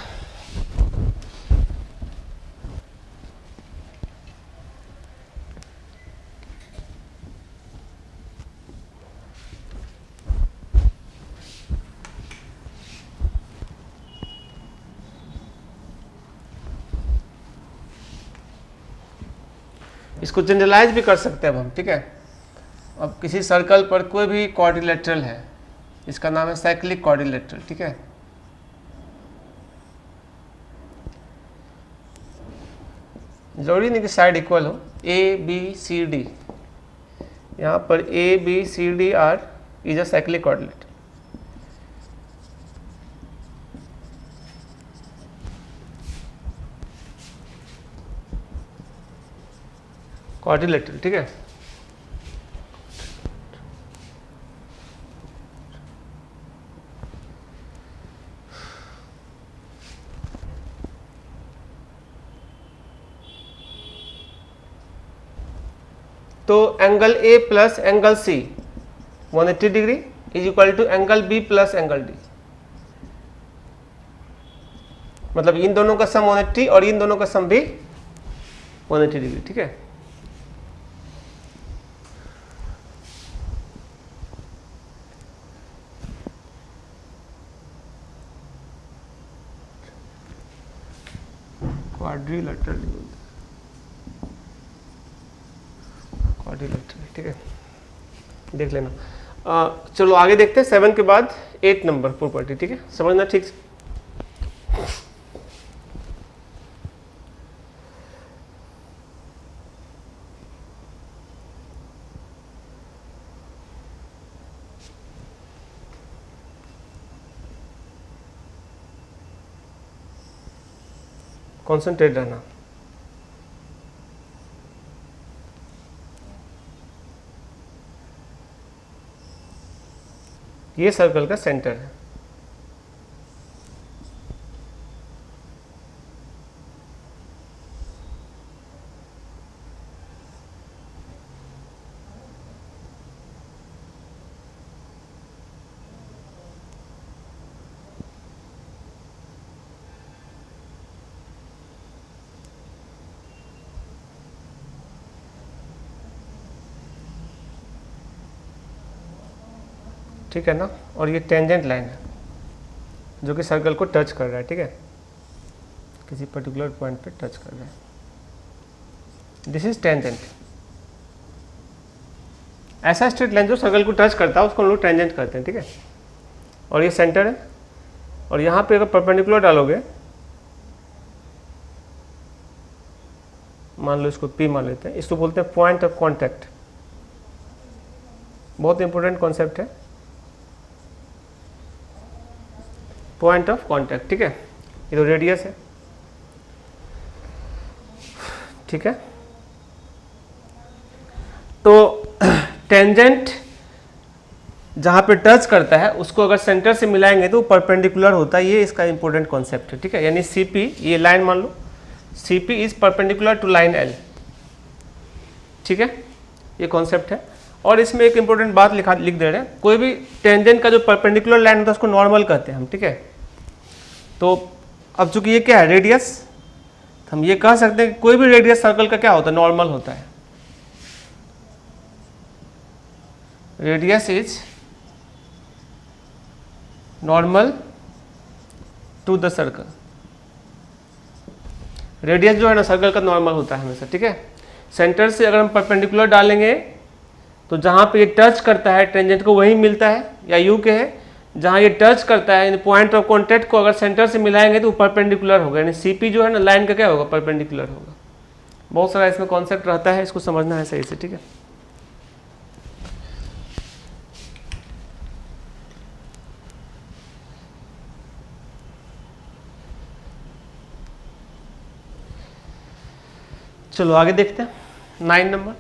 इसको जनरलाइज भी कर सकते हैं अब हम, ठीक है। अब किसी सर्कल पर कोई भी क्वाड्रिलेटरल है, इसका नाम है साइक्लिक क्वाड्रिलेटरल, ठीक है। जरूरी नहीं कि साइड इक्वल हो, ए बी सी डी, यहाँ पर A B C D R is a cyclic quadrilateral. Quadrilateral, ठीक है। तो angle A plus angle C 180 degree is equal to angle B plus angle D, मतलब इन दोनों का सम 180 और इन दोनों का सम भी 180 डिग्री, ठीक है। क्वाड्रिलेटरल, क्वाड्रिलेटरल, ठीक है, देख लेना। चलो आगे देखते हैं 7 के बाद 8 नंबर प्रॉपर्टी, ठीक है, समझना ठीक से। कॉन्सेंट्रेट रहना। ये सर्कल का सेंटर है, ठीक है ना। और ये टेंजेंट लाइन है जो कि सर्कल को टच कर रहा है, ठीक है, किसी पर्टिकुलर पॉइंट पे टच कर रहा है। This is tangent. ऐसा स्ट्रेट लाइन जो सर्कल को टच करता है उसको हम लोग टेंजेंट कहते हैं, ठीक है। और ये सेंटर है, और यहाँ पे अगर परपेंडिकुलर डालोगे, मान लो इसको P मान लेते हैं, इसको बोलते हैं पॉइंट ऑफ कॉन्टैक्ट। बहुत इंपॉर्टेंट कॉन्सेप्ट है, पॉइंट ऑफ कॉन्टैक्ट, ठीक है। ये तो रेडियस है, ठीक है। तो टेंजेंट जहां पे टच करता है उसको अगर सेंटर से मिलाएंगे तो परपेंडिकुलर होता है, ये इसका इंपॉर्टेंट कॉन्सेप्ट है, ठीक है। यानी CP, ये लाइन मान लो CP is perpendicular to line L, ठीक है, ये कॉन्सेप्ट है। और इसमें एक इंपॉर्टेंट बात लिख दे रहे हैं, कोई भी टेंजेंट का जो परपेंडिकुलर लाइन होता है उसको नॉर्मल कहते हैं हम, ठीक है। तो अब चूंकि ये क्या है, रेडियस, हम ये कह सकते हैं कि कोई भी रेडियस सर्कल का क्या होता है, नॉर्मल होता है। Radius is normal to the circle, radius जो है ना सर्कल का नॉर्मल होता है हमेशा, ठीक है। सेंटर से अगर हम परपेंडिकुलर डालेंगे तो जहाँ पे ये टच करता है टेंजेंट को वही मिलता है, या यू के है जहाँ ये टच करता है पॉइंट ऑफ कॉन्टैक्ट को अगर सेंटर से मिलाएंगे तो परपेंडिकुलर होगा, यानी सीपी जो है ना लाइन का क्या होगा, परपेंडिकुलर होगा। बहुत सारा इसमें कॉन्सेप्ट रहता है, इसको समझना है सही से, ठीक है। चलो आगे देखते हैं 9 नंबर।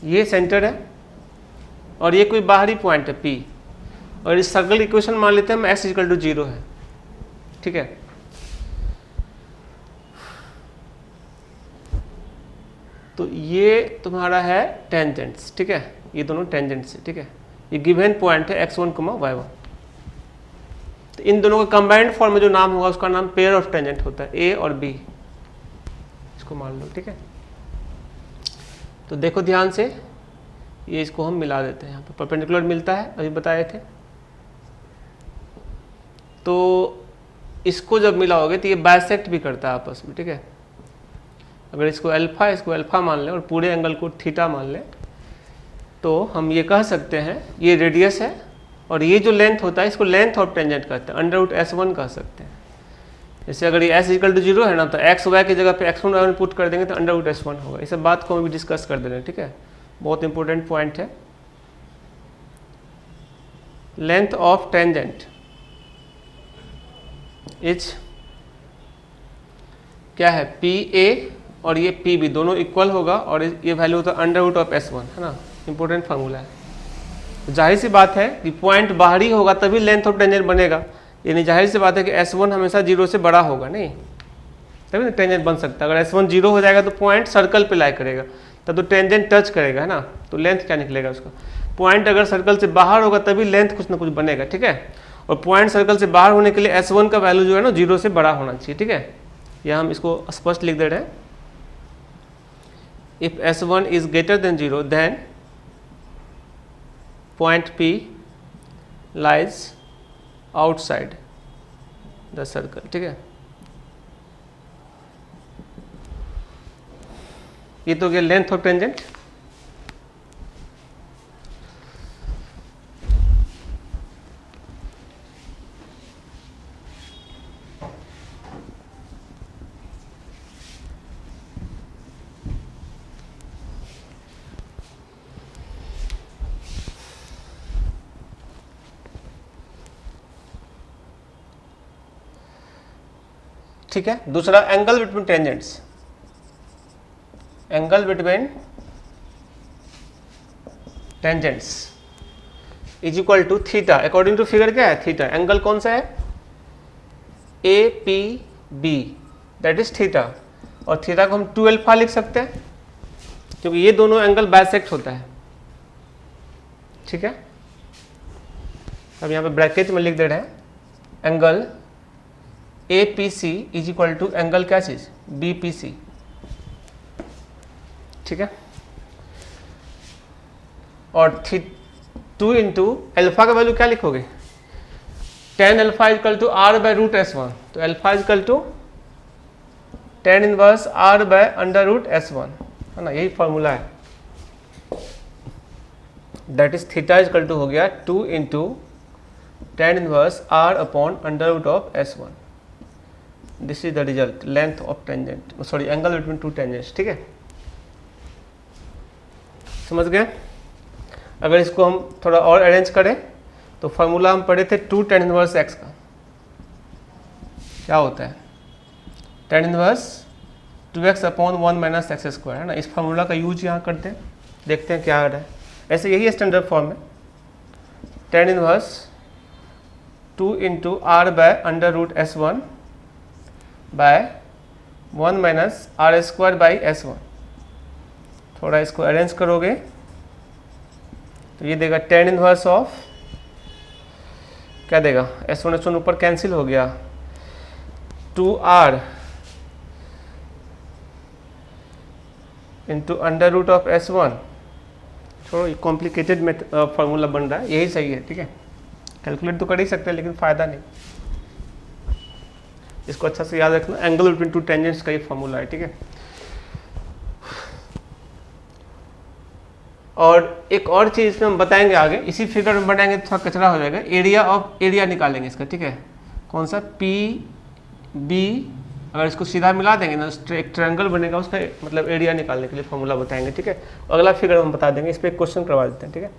ये सेंटर है और ये कोई बाहरी पॉइंट है P, और इस सर्कल इक्वेशन मान लेते हैं हम x = 0 है, ठीक है। तो ये तुम्हारा है टेंजेंट्स, ठीक है, ये दोनों टेंजेंट्स है, ठीक है। ये गिवन पॉइंट है x1, y1। तो इन दोनों का कंबाइंड फॉर्म में जो नाम होगा उसका नाम पेयर ऑफ टेंजेंट होता है, A और B, इसको मान लो, ठीक है। तो देखो ध्यान से, ये इसको हम मिला देते हैं, यहाँ पे परपेंडिकुलर मिलता है, अभी बताए थे। तो इसको जब मिलाओगे तो ये बाइसेक्ट भी करता है आपस में, ठीक है। अगर इसको अल्फा मान लें और पूरे एंगल को थीटा मान लें तो हम ये कह सकते हैं ये रेडियस है और ये जो लेंथ होता है इसको लेंथ ऑफ टेंजेंट कहते हैं, √S1 कह सकते हैं। जैसे अगर ये s = 0 है ना तो x y की जगह पे x1 y1 पुट कर देंगे तो √S1 होगा। इस बात को हम भी डिस्कस कर दे रहे हैं, ठीक है, बहुत इंपॉर्टेंट पॉइंट है। लेंथ ऑफ टेंजेंट इज क्या है, PA और ये PB दोनों इक्वल होगा और ये वैल्यू होता है √S1, है ना, इंपॉर्टेंट फार्मूला है। जाहिर सी बात है कि पॉइंट बाहरी होगा तभी लेंथ ऑफ टेंजेंट बनेगा, यानी जाहिर सी बात है कि S1 हमेशा 0 से बड़ा होगा, नहीं तभी ना टेंजेंट बन सकता है। अगर S1 0 हो जाएगा तो पॉइंट सर्कल पे लाई करेगा, तब तो टेंजेंट टच करेगा, है ना, तो लेंथ क्या निकलेगा उसका। पॉइंट अगर सर्कल से बाहर होगा तभी लेंथ कुछ ना कुछ बनेगा, ठीक है। और पॉइंट सर्कल से बाहर होने के लिए S1 का वैल्यू जो है ना 0 से बड़ा होना चाहिए, ठीक है। यह हम इसको स्पष्ट लिख दे रहे हैं, if S1 is greater than 0 then point P lies outside the circle, ठीक है। ये तो गया लेंथ ऑफ टेंजेंट। ठीक है, दूसरा angle between tangents, angle between tangents is equal to theta. According to figure क्या है, थीटा। एंगल कौन सा है, APB, दैट इज थीटा। और थीटा को हम 2α लिख सकते हैं क्योंकि ये दोनों एंगल बाइसेक्ट होता है, ठीक है। अब यहाँ पे ब्रैकेट में लिख दे रहे हैं angle APC is equal to angle क्या चीज, BPC, ठीक है। और 2 इंटू अल्फा का वैल्यू क्या लिखोगे, tan alpha is equal to R/√S1, तो alpha is equal to tan inverse R/√S1, है ना, यही फॉर्मूला है। That is theta is equal to हो गया 2 into tan inverse R/√S1। This is the result, length of tangent, sorry angle between two tangents, ठीक है, समझ गए। अगर इसको हम थोड़ा और अरेंज करें तो फॉर्मूला हम पढ़े थे 2 tan इनवर्स x का, क्या होता है tan इनवर्स 2x/1 - x², है ना। इस फार्मूला का यूज यहाँ करते हैं, देखते हैं क्या आ रहा है। ऐसे यही स्टैंडर्ड फॉर्म है, tan inverse 2 into R/√S1 by 1 - R²/S1। थोड़ा इसको अरेंज करोगे तो ये देगा tan इनवर्स ऑफ, क्या देगा, S1 ऊपर कैंसिल हो गया, 2R into under root of S1, छोड़ो ये कॉम्प्लिकेटेड फार्मूला बन रहा है, यही सही है, ठीक है। कैलकुलेट तो कर ही सकते हैं लेकिन फ़ायदा नहीं, इसको अच्छा से याद रखना, एंगल बिटवीन टू टेंजेंट्स का ये फार्मूला है, ठीक है। और एक और चीज़ इसमें हम बताएंगे आगे, इसी फिगर में बनाएंगे तो थोड़ा कचरा हो जाएगा, एरिया निकालेंगे इसका, ठीक है। कौन सा, PB, अगर इसको सीधा मिला देंगे ना एक ट्रायंगल बनेगा, उसका मतलब एरिया निकालने के लिए फॉर्मूला बताएंगे, ठीक है। अगला फिगर हम बता देंगे, इस पर एक क्वेश्चन करवा देते हैं, ठीक है।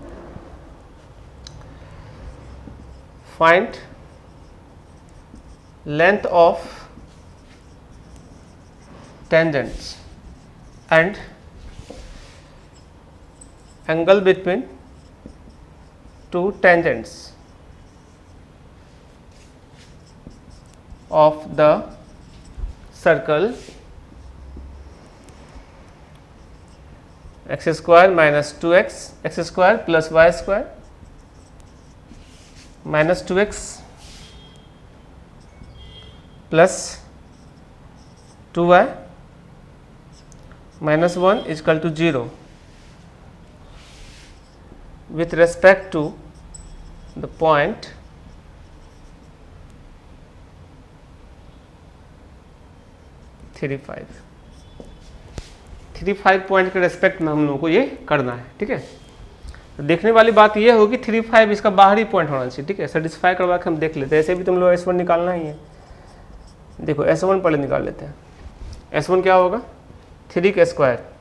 Find length of tangents and angle between two tangents of the circle x square minus 2x x square plus y square minus 2x plus 2y minus 1 is equal to 0 with respect to the point three five point के respect में हम लोगों को ये करना है, ठीक है। तो देखने वाली बात ये होगी 3,5 इसका बाहरी पॉइंट होना चाहिए, ठीक है। सेटिस्फाई करवा के हम देख लेते हैं, ऐसे भी तुम लोग S1 निकालना ही है। देखो S1 पहले निकाल लेते हैं। S1 क्या होगा, 3 का स्क्वायर,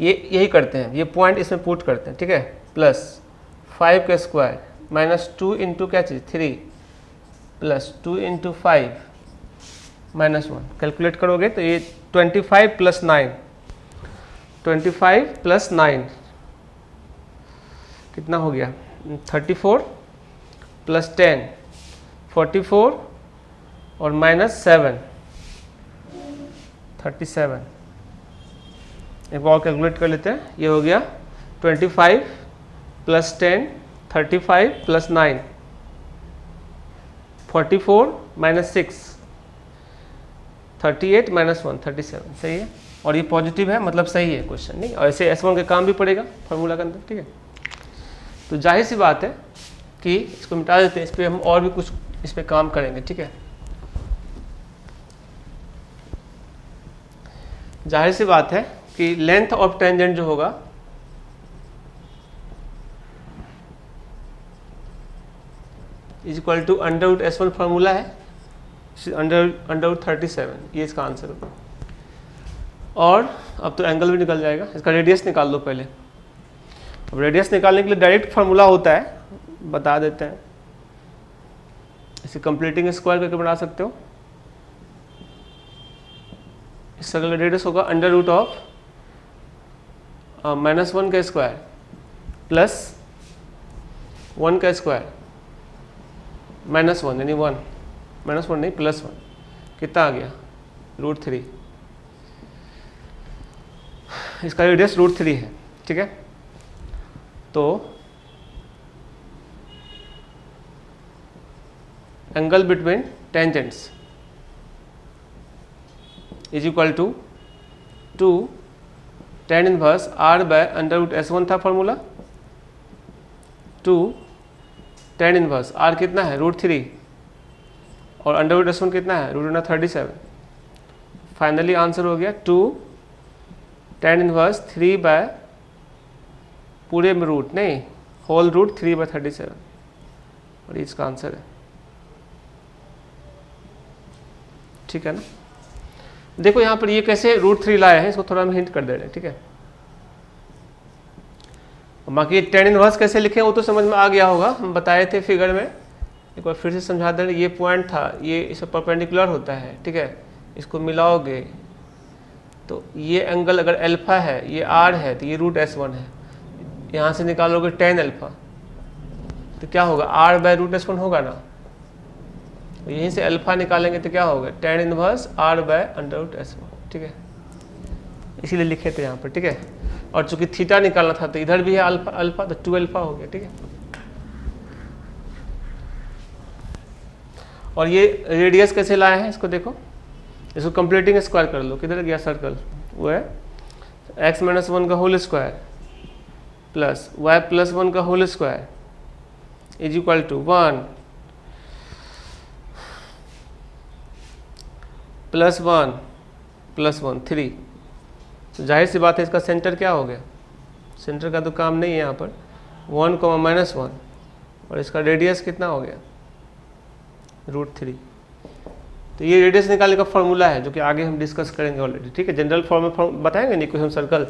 ये यही करते हैं, ये पॉइंट इसमें पुट करते हैं, ठीक है, प्लस 5 का स्क्वायर माइनस 2 इंटू क्या चीज़ 3 प्लस 2 इंटू 5 माइनस 1, कैलकुलेट करोगे तो ये 25 प्लस 9, 25 प्लस 9 कितना हो गया 34 प्लस 10 44 और माइनस 7 37। एक बार कैलकुलेट कर लेते हैं, ये हो गया 25 प्लस 10 35 प्लस 9 44 माइनस 6 38 माइनस 1 37, सही है। और ये पॉजिटिव है मतलब सही है क्वेश्चन, नहीं, और ऐसे S1 के काम भी पड़ेगा फार्मूला के अंदर, ठीक है। तो जाहिर सी बात है कि इसको मिटा देते हैं, इस पर हम और भी कुछ इस पर काम करेंगे, ठीक है। जाहिर सी बात है कि लेंथ ऑफ टेंजेंट जो होगा is equal to under root S1 formula है, अंडर रूट 37, ये इसका आंसर होगा। और अब तो एंगल भी निकल जाएगा, इसका रेडियस निकाल दो पहले। अब रेडियस निकालने के लिए डायरेक्ट फार्मूला होता है, बता देते हैं, इसे कंप्लीटिंग स्क्वायर करके बना सकते हो। इस सर्कल का रेडियस होगा अंडर रूट ऑफ -1 का स्क्वायर प्लस 1 का स्क्वायर माइनस 1 यानी 1 -1 नहीं +1, कितना आ गया √3, इसका रेडियस √3 है, ठीक है। तो angle between tangents is equal to 2 tan inverse R by under root S1 था फॉर्मूला, 2 tan इनवर्स R कितना है √3 और अंडर रूट S1 कितना है √37। फाइनली आंसर हो गया 2 tan इनवर्स 3 बाय पूरे में रूट नहीं होल रूट 3/37, और इसका आंसर है, ठीक है ना। देखो यहाँ पर ये कैसे √3 लाए हैं, इसको थोड़ा हम हिंट कर दे रहे हैं, ठीक है। बाकी tan इनवर्स कैसे लिखें वो तो समझ में आ गया होगा, हम बताए थे फिगर में, एक बार फिर से समझा दे रहे। ये पॉइंट था, ये इस परपेंडिकुलर होता है, ठीक है, इसको मिलाओगे तो ये एंगल अगर अल्फा है, ये R है, तो ये √S1 है, यहाँ से निकालोगे tan अल्फा तो क्या होगा R बाय √S1 होगा ना, तो यहीं से अल्फा निकालेंगे तो क्या होगा tan inverse R by under root S1, ठीक है, इसीलिए लिखे थे यहाँ पर, ठीक है। और चूंकि थीटा निकालना था तो इधर भी है अल्फा तो 2 अल्फा हो गया, ठीक है। और ये रेडियस कैसे लाए हैं इसको देखो, इसको कंप्लीटिंग स्क्वायर कर लो, किधर गया सर्कल, वो है x माइनस 1 का whole square plus y plus 1 का whole square is equal to 1 plus 1 plus 1 3। तो जाहिर सी बात है इसका सेंटर क्या हो गया, सेंटर का तो काम नहीं है यहाँ पर, 1 माइनस 1 और इसका रेडियस कितना हो गया √3। तो ये रेडियस निकालने का फॉर्मूला है जो कि आगे हम डिस्कस करेंगे ऑलरेडी, ठीक है। जनरल फॉर्म में बताएंगे नहीं इक्वेशन सर्कल,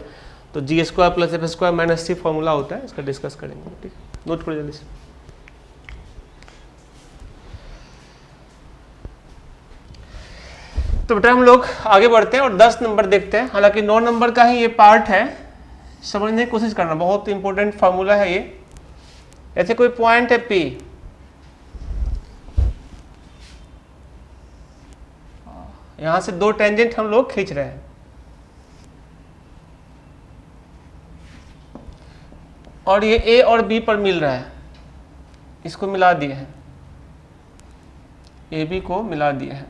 तो g square plus f square minus c formula होता है, इसका डिस्कस करेंगे, ठीक है। नोट करो जल्दी से। तो बेटा हम लोग आगे बढ़ते हैं और 10 नंबर देखते हैं। हालांकि 9 नंबर का ही ये पार्ट है, समझने की कोशिश करना, बहुत इंपॉर्टेंट फार्मूला है ये। ऐसे कोई पॉइंट है P, यहां से 2 टेंजेंट हम लोग खींच रहे हैं और ये A और B पर मिल रहा है, इसको मिला दिए हैं, AB को मिला दिए हैं,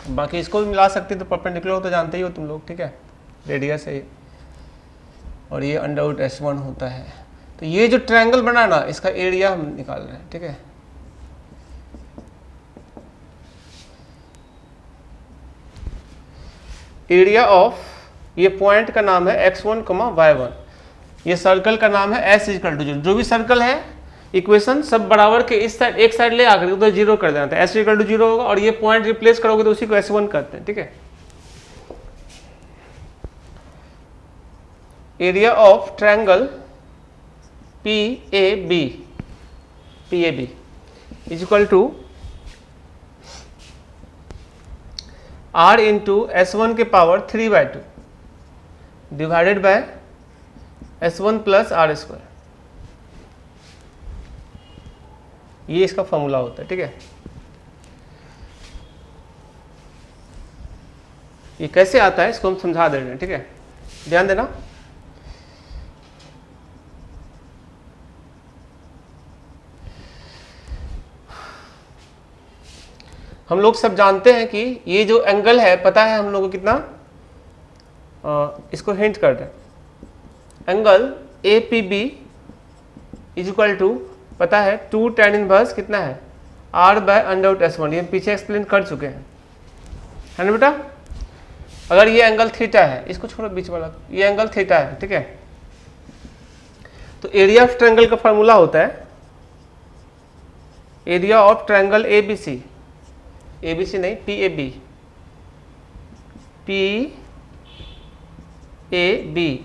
बाकी इसको भी मिला सकते तो परपेंडिकुलर हो तो जानते ही हो तुम लोग, ठीक है। रेडियस है ये और ये √S1 होता है। तो ये जो ट्रायंगल बना ना, इसका एरिया हम निकाल रहे हैं, ठीक है। एरिया ऑफ ये पॉइंट का नाम है x1, y1, ये सर्कल का नाम है s इक्वल टू 0। जो भी सर्कल है इक्वेशन सब बराबर के इस साइड एक साइड ले आकर उधर 0 कर देना था, s इक्वल टू 0 होगा और ये पॉइंट रिप्लेस करोगे तो उसी को s1 करते हैं, ठीक है। Area of triangle PAB is equal to r into S1 के power 3/2 divided by S1 plus R square, ये इसका फॉर्मूला होता है, ठीक है। ये कैसे आता है इसको हम समझा दे रहे हैं, ठीक है, ध्यान देना। हम लोग सब जानते हैं कि ये जो एंगल है, पता है हम लोग को कितना, इसको हिंट कर दें, angle APB is equal to पता है 2 tan इनवर्स कितना है r/√S1, ये हम पीछे एक्सप्लेन कर चुके हैं, है ना बेटा। अगर ये एंगल थीटा है, इसको छोड़ो बीच वाला, ये एंगल थीटा है, ठीक है। तो एरिया ऑफ ट्रायंगल का फॉर्मूला होता है एरिया ऑफ ट्रायंगल ABC नहीं PAB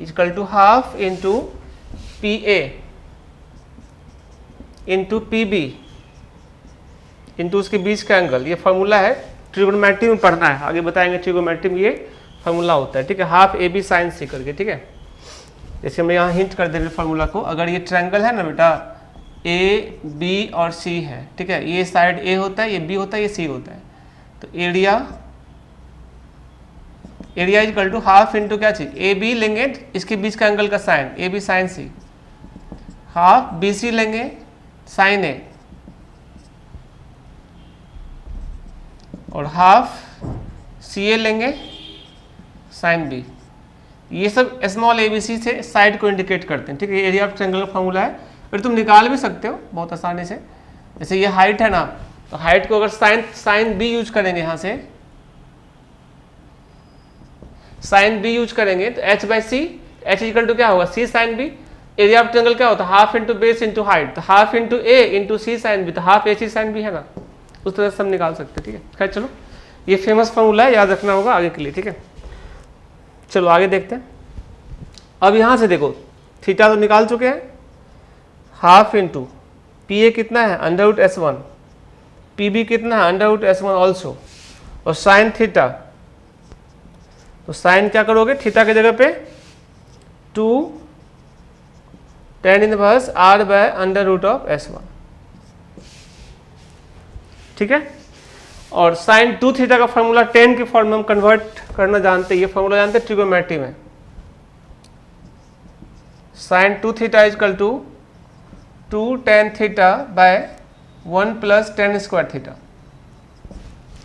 equal to half into PA into PB into उसके बीच का एंगल। ये फार्मूला है, ट्रिगोनोमेट्री में पढ़ना है, आगे बताएंगे ट्रिगोनोमेट्री में ये फार्मूला होता है, ठीक है। हाफ AB साइन C करके, ठीक है। जैसे मैं यहाँ हिंट कर दे रहे फार्मूला को, अगर ये ट्रायंगल है ना बेटा, A B और C है, ठीक है, ये साइड A होता है, ये B होता है, ये C होता है, तो area equal to half into क्या चीज AB लेंगे, इसके बीच का एंगल का sine AB sine C, half BC लेंगे साइन A और हाफ CA लेंगे साइन B। ये सब स्मॉल ABC से साइड को इंडिकेट करते हैं, ठीक है। एरिया ऑफ ट्रायंगल का फॉर्मूला है, फिर तुम निकाल भी सकते हो बहुत आसानी से। जैसे ये हाइट है ना, तो हाइट को अगर साइन B यूज करेंगे, यहाँ से साइन B यूज करेंगे तो h/c, h इक्वल टू क्या होगा C sine B। Area of triangle क्या होता है, half into base into height, तो half into A into C sine B, तो हाफ AC साइन B है ना, उस तरह से हम निकाल सकते हैं, ठीक है। खैर चलो, ये फेमस फॉर्मूला है, याद रखना होगा आगे के लिए, ठीक है। चलो आगे देखते हैं। अब यहाँ से देखो, थीटा तो निकाल चुके हैं, हाफ इंटू PA कितना है √S1, PB कितना है √S1 ऑल्सो, और साइन थीटा, तो साइन क्या करोगे, थीटा की जगह पे 2 tan इनवर्स r/√S1, ठीक है। और साइन 2 थीटा का फॉर्मूला tan के फॉर्म में हम कन्वर्ट करना जानते हैं, ये फॉर्मूला जानते हैं ट्रिगोनोमेट्री में, sine 2 theta equal to 2 tan theta by 1 plus tan square theta,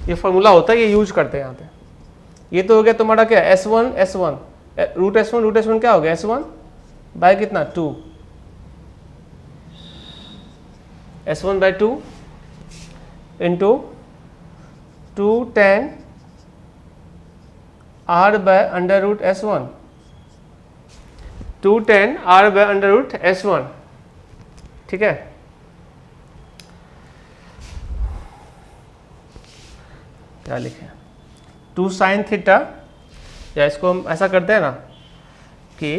ये फॉर्मूला होता है, ये यूज करते हैं यहाँ पे, ये तो हो गया तुम्हारा क्या S1 S1 root S one क्या हो गया S1 बाय कितना 2 S1 by 2 into 2 tan R by under root S1 2 tan R by under root S1 ठीक है। क्या लिखें 2 sin थीटा, या इसको हम ऐसा करते हैं ना कि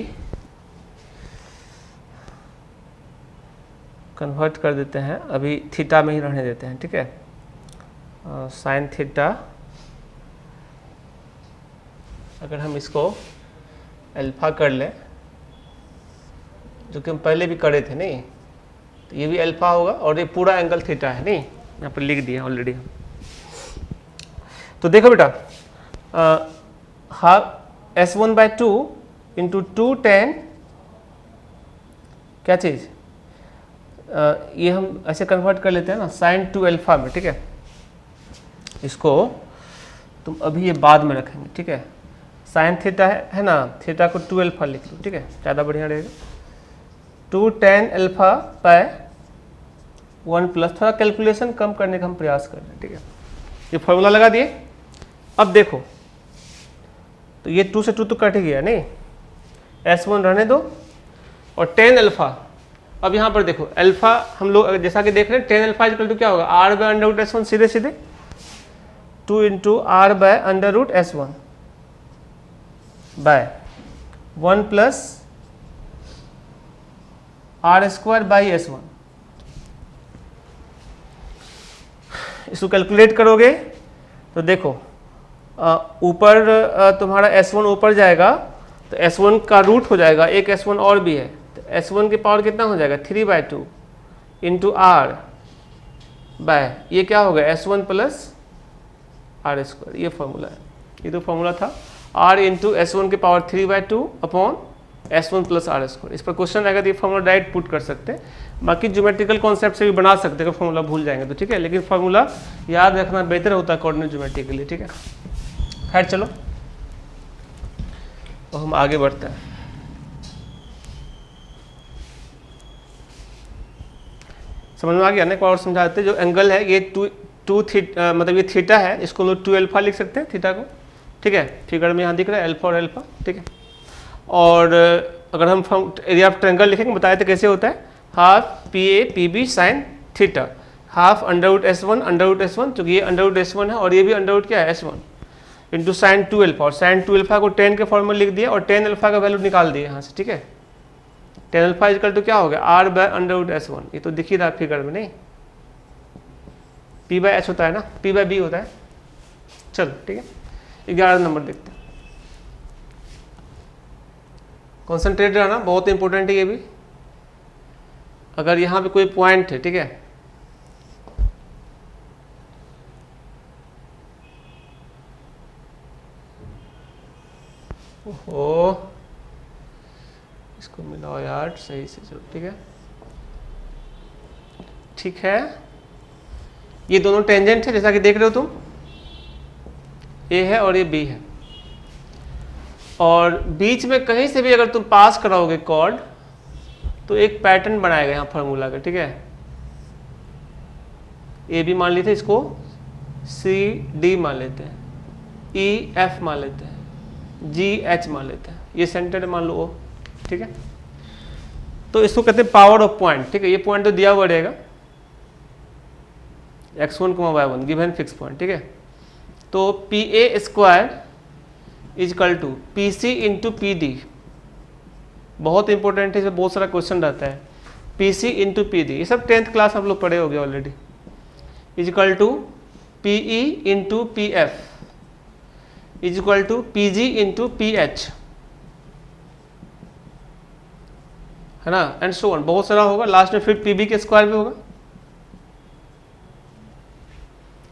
कन्वर्ट कर देते हैं, अभी थीटा में ही रहने देते हैं ठीक है। साइन थीटा अगर हम इसको अल्फा कर लें, जो कि हम पहले भी करे थे नहीं, तो ये भी अल्फा होगा और ये पूरा एंगल थीटा है नहीं, यहाँ पर लिख दिया ऑलरेडी। तो देखो बेटा half S1 by 2 into 2 tan क्या चीज़ ये हम ऐसे कन्वर्ट कर लेते हैं ना साइन 2 अल्फा में ठीक है। इसको तुम अभी ये बाद में रखेंगे ठीक है। साइन थीटा है ना, थीटा को 2 अल्फा लिख लो ठीक है, ज़्यादा बढ़िया रहेगा। 2 tan अल्फा बाय 1 प्लस, थोड़ा कैलकुलेशन कम करने का हम प्रयास कर रहे हैं ठीक है। ये फॉर्मूला लगा दिए। अब देखो तो ये 2 से 2 तो कट गया नहीं, S1 रहने दो और tan अल्फा। अब यहाँ पर देखो अल्फा हम लोग जैसा कि देख रहे हैं tan अल्फा इक्वल टू क्या होगा R by under root S1 सीधे सीधे 2 into R by under root S1 by 1 plus R square by S1। इसको कैलकुलेट करोगे तो देखो ऊपर तुम्हारा S1 ऊपर जाएगा तो S1 का रूट हो जाएगा, एक S1 और भी है तो S1 की पावर कितना हो जाएगा 3 बाय 2 इंटू R बाय ये क्या होगा S1 प्लस R स्क्वायर। ये फॉर्मूला है, ये तो फॉर्मूला था R इंटू S1 की power 3 by 2 upon S1 plus R square. इस पर क्वेश्चन आएगा तो ये फॉर्मूला डायरेक्ट पुट कर सकते हैं, बाकी ज्योमेट्रिकल कॉन्सेप्ट से भी बना सकते हैं, फॉर्मूला भूल जाएंगे तो ठीक है, लेकिन फॉर्मूला याद रखना बेहतर होता है कोऑर्डिनेट ज्योमेट्री के लिए ठीक है। खैर चलो तो हम आगे बढ़ते हैं। समझ में आ गया ना, एक और समझाते हैं। जो एंगल है ये टू थीटा मतलब ये थीटा है, इसको लोग 2 अल्फा लिख सकते हैं थीटा को ठीक है। फिगर में यहाँ दिख रहा है अल्फा और अल्फा ठीक है। और अगर हम एरिया ऑफ ट्रायंगल लिखेंगे बताए थे कैसे होता है, half PA PB sine theta half under root S1 क्योंकि ये अंडर रूट S1 है और ये भी अंडर रूट क्या है S1 इंटू साइन 2 अल्फा, और साइन 2 अल्फा को 10 के फॉर्म में लिख दिया और 10 अल्फा का वैल्यू निकाल दिया यहाँ से ठीक है। 10 अल्फा इक्वल टू क्या हो गया R by under root S1, ये तो दिख ही रहा फिगर में नहीं, P बाय H होता है ना, P बाय B होता है। चलो ठीक है 11 नंबर देखते हैं। कॉन्सेंट्रेट रहना बहुत इंपॉर्टेंट है ये भी। अगर यहाँ पे कोई पॉइंट है ठीक है, ओहो इसको मिलाओ यार सही से, चलो ठीक है ठीक है। ये दोनों टेंजेंट है जैसा कि देख रहे हो तुम, A है और ये B है, और बीच में कहीं से भी अगर तुम पास कराओगे कॉर्ड तो एक पैटर्न बनाएगा यहाँ फार्मूला का ठीक है। ए बी मान लेते हैं, इसको CD मान लेते हैं, EF मान लेते हैं, GH मान लेते हैं, ये सेंटर मान लो O ठीक है। तो इसको कहते हैं पावर ऑफ पॉइंट ठीक है। ये पॉइंट तो दिया हुआ रहेगा x1, y1 given fix point ठीक है। तो PA square is equal to PC into PD, बहुत इंपॉर्टेंट है, इसमें बहुत सारा क्वेश्चन रहता है। PC इंटू PD ये सब 10th क्लास हम लोग पढ़े हो गए already, is equal to PE into PF is equal to PG into PH है ना, एंड सो ऑन, बहुत सारा होगा। लास्ट में फिर PB के स्क्वायर भी होगा।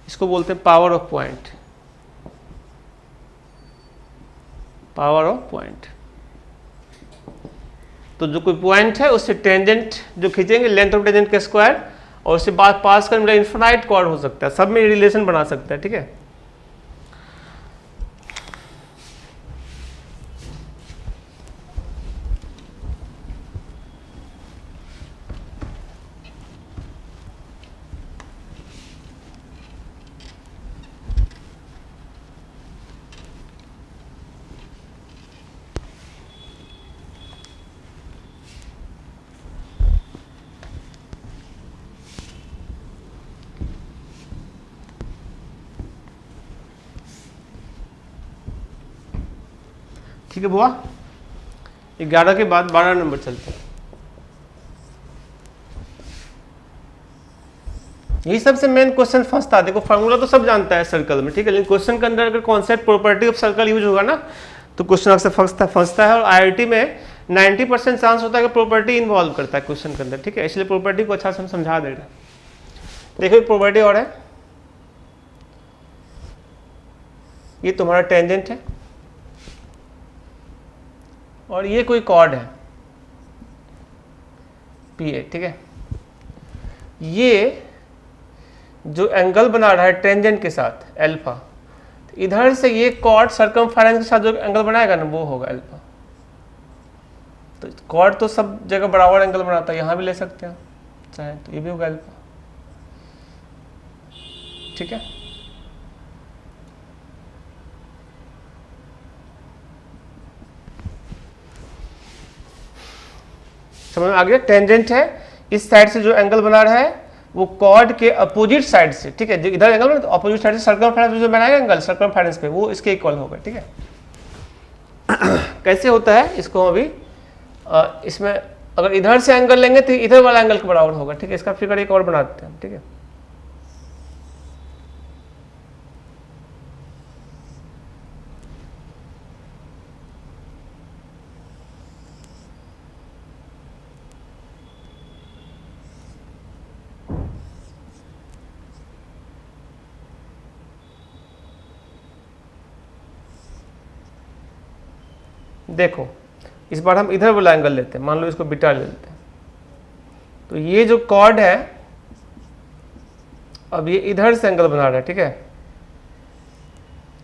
इसको बोलते हैं power of point, power of point. तो जो कोई पॉइंट है उससे टेंजेंट जो खींचेंगे लेंथ ऑफ टेंजेंट के स्क्वायर, और उससे बात पास कर मेरा इन्फिनाइट कॉर्ड हो सकता है, सब में रिलेशन बना सकता है ठीक है। ठीक है बुआ, 11 के बाद 12 नंबर चलते हैं। यही सबसे मेन क्वेश्चन फंसता है। देखो फार्मूला तो सब जानता है सर्कल में, ठीक है, लेकिन क्वेश्चन के अंदर अगर concept property of circle use होगा ना तो क्वेश्चन अक्सर फंसता है। और आईआईटी में 90% चांस होता है कि प्रॉपर्टी इन्वॉल्व करता है क्वेश्चन के अंदर, ठीक है, इसलिए प्रॉपर्टी को अच्छा से हम समझा दे रहे हैं। देखो प्रॉपर्टी और है, ये तुम्हारा टेंजेंट है और ये कोई कॉर्ड है पी ए, ठीक है। ये जो एंगल बना रहा है टेंजेंट के साथ अल्फा, तो इधर से ये कॉर्ड सर्कमफेरेंस के साथ जो एंगल बनाएगा ना वो होगा अल्फा। तो कॉर्ड तो सब जगह बराबर एंगल बनाता है, यहाँ भी ले सकते हैं चाहे, तो ये भी होगा अल्फा, ठीक है। समझ में आ गया? टेंजेंट है, इस साइड से जो एंगल बना रहा है वो कॉर्ड के अपोजिट साइड से, ठीक है, इधर एंगल बना तो अपोजिट साइड से सर्कमफेरेंस जो बनाएगा एंगल सर्कमफेरेंस पे वो इसके इक्वल होगा, ठीक है। कैसे होता है इसको अभी इसमें अगर इधर से एंगल लेंगे तो इधर वाला एंगल के बराबर होगा, ठीक है। इसका फिगर एक और बना देते हैं, ठीक है। देखो इस बार हम इधर वाला एंगल लेते हैं, मान लो इसको बीटा ले लेते हैं। तो ये जो कॉर्ड है अब ये इधर से एंगल बना रहा है, ठीक है,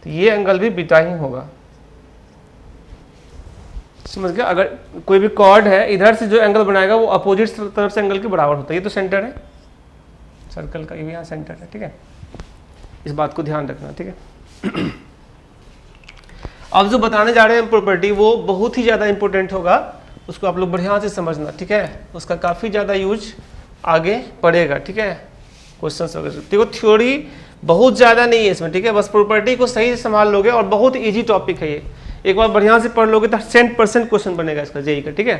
तो ये एंगल भी बीटा ही होगा, समझ गया। अगर कोई भी कॉर्ड है इधर से जो एंगल बनाएगा वो अपोजिट तरफ से एंगल के बराबर होता है। ये तो सेंटर है सर्कल का, ये भी यहाँ सेंटर है, ठीक है, इस बात को ध्यान रखना, ठीक है। अब जो बताने जा रहे हैं प्रॉपर्टी वो बहुत ही ज़्यादा इंपॉर्टेंट होगा, उसको आप लोग बढ़िया से समझना, ठीक है। उसका काफ़ी ज़्यादा यूज आगे पड़ेगा, ठीक है, क्वेश्चन वगैरह। देखो थ्योरी बहुत ज़्यादा नहीं है इसमें, ठीक है, बस प्रॉपर्टी को सही से संभाल लोगे और बहुत ईजी टॉपिक है ये। एक बार बढ़िया से पढ़ लोगे तो 100% क्वेश्चन बनेगा इसका जेई का, ठीक है।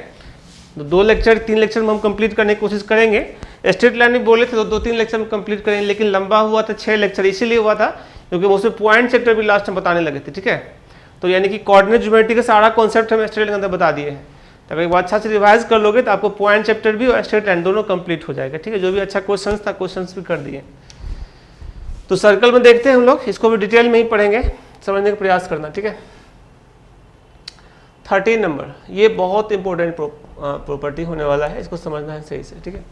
तो 2 लेक्चर 3 लेक्चर में हम कंप्लीट करने की कोशिश करेंगे। स्ट्रेट लाइन में बोले थे तो 2-3 लेक्चर में कंप्लीट करेंगे, लेकिन लंबा हुआ था 6 लेक्चर, इसीलिए हुआ था क्योंकि उसमें पॉइंट चैप्टर भी लास्ट में बताने लगे थे, ठीक है। तो यानी कि कोऑर्डिनेट ज्योमेट्री का सारा कॉन्सेप्ट हम स्ट्रेट लाइन के अंदर बता दिए हैं। तो अगर एक बार अच्छा से रिवाइज कर लोगे तो आपको पॉइंट चैप्टर भी और स्ट्रेट लाइन दोनों कंप्लीट हो जाएगा, ठीक है। जो भी अच्छा क्वेश्चन था क्वेश्चंस भी कर दिए। तो सर्कल में देखते हैं हम लोग, इसको भी डिटेल में ही पढ़ेंगे, समझने का प्रयास करना, ठीक है। 13 नंबर, ये बहुत इंपॉर्टेंट प्रॉपर्टी होने वाला है, इसको समझना है सही से, ठीक है।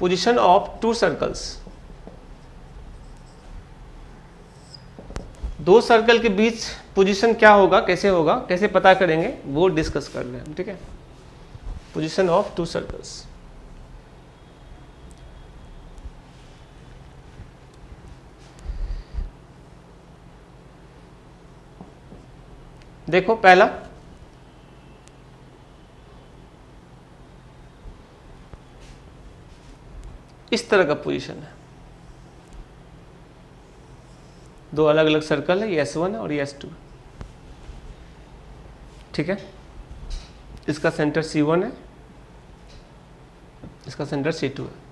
पोजीशन ऑफ 2 सर्कल्स, 2 सर्कल के बीच पोजीशन क्या होगा, कैसे पता करेंगे वो डिस्कस कर रहे हैं, ठीक है। पोजीशन ऑफ 2 सर्कल्स, देखो पहला इस तरह का पोजीशन है, 2 अलग अलग सर्कल है, ये S1 है और ये S2, ठीक है। इसका सेंटर C1 है, इसका सेंटर C2 है,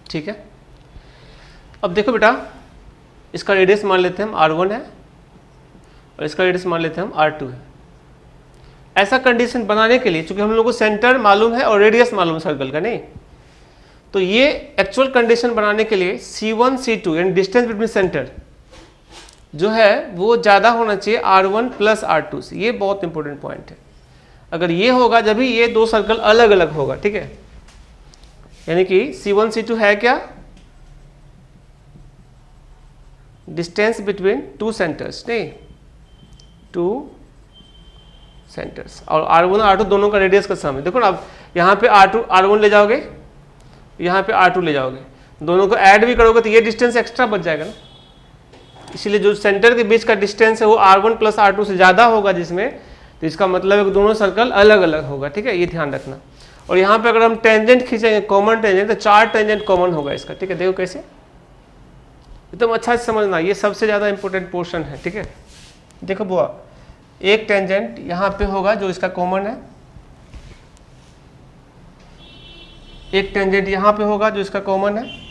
ठीक है। अब देखो बेटा, इसका रेडियस मान लेते हैं हम R1 है और इसका रेडियस मान लेते हैं हम R2 है। ऐसा कंडीशन बनाने के लिए, चूंकि हम लोग को सेंटर मालूम है और रेडियस मालूम है सर्कल का, नहीं, तो ये एक्चुअल कंडीशन बनाने के लिए C1 C2 यानी डिस्टेंस बिटवीन सेंटर जो है वो ज़्यादा होना चाहिए R1 प्लस R2 से। ये बहुत इंपॉर्टेंट पॉइंट है। अगर ये होगा जब भी ये 2 सर्कल अलग अलग होगा, ठीक है। यानी कि C1 C2 है क्या, डिस्टेंस बिटवीन 2 सेंटर्स, नहीं 2 सेंटर्स, और R1 और R2 दोनों का रेडियस का सम है। देखो ना, अब यहाँ पे R1 ले जाओगे, यहाँ पे R2 ले जाओगे, दोनों को ऐड भी करोगे तो ये डिस्टेंस एक्स्ट्रा बच जाएगा ना। इसीलिए जो सेंटर के बीच का डिस्टेंस है वो R1 प्लस R2 से ज़्यादा होगा, जिसमें तो इसका मतलब है कि दोनों सर्कल अलग अलग होगा, ठीक है, ये ध्यान रखना। और यहाँ पे अगर हम टेंजेंट खींचेंगे, कॉमन टेंजेंट, तो 4 टेंजेंट कॉमन होगा इसका, ठीक है। देखो कैसे, एकदम अच्छा से समझना, ये सबसे ज़्यादा इंपॉर्टेंट पोर्शन है, ठीक है। देखो बुआ, एक टेंजेंट यहाँ पे होगा जो इसका कॉमन है, एक टेंजेंट यहाँ पे होगा जो इसका कॉमन है,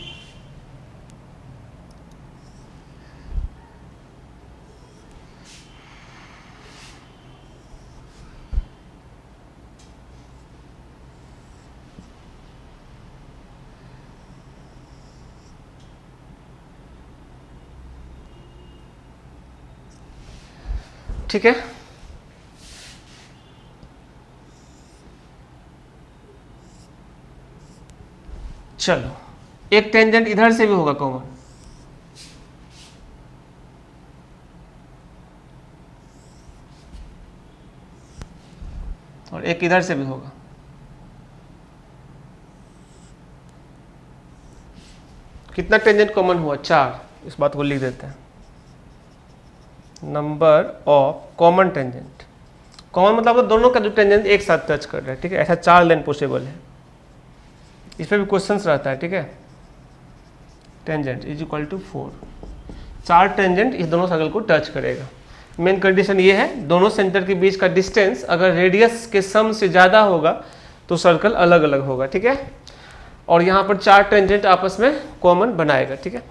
ठीक है। चलो, एक टेंजेंट इधर से भी होगा कॉमन, और एक इधर से भी होगा। कितना टेंजेंट कॉमन हुआ? 4। इस बात को लिख देते हैं, number of common tangent. Common मतलब दोनों का जो टेंजेंट एक साथ टच कर रहा है, ठीक है। ऐसा 4 लेन पॉसिबल है, इस पर भी क्वेश्चंस रहता है, ठीक है। Tangent is equal to 4, 4 tangent इस दोनों सर्कल को टच करेगा। मेन कंडीशन ये है, दोनों सेंटर के बीच का डिस्टेंस अगर रेडियस के सम से ज़्यादा होगा तो सर्कल अलग अलग होगा, ठीक है। और यहाँ पर 4 टेंजेंट आपस में कॉमन बनाएगा, ठीक है।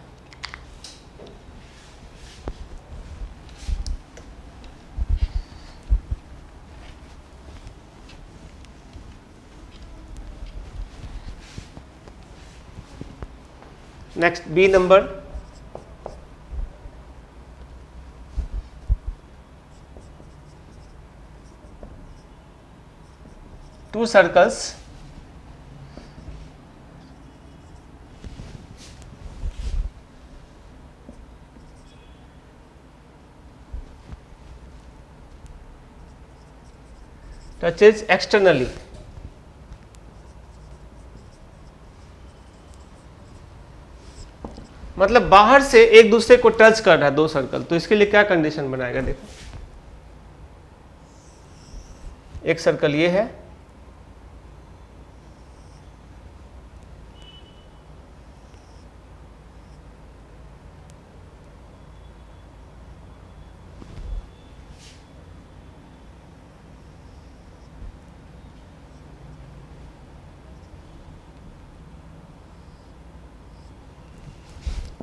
Next B number, two circles touches externally, मतलब बाहर से एक दूसरे को टच कर रहा है दो सर्कल, तो इसके लिए क्या कंडीशन बनाएगा? देखो, एक सर्कल ये है,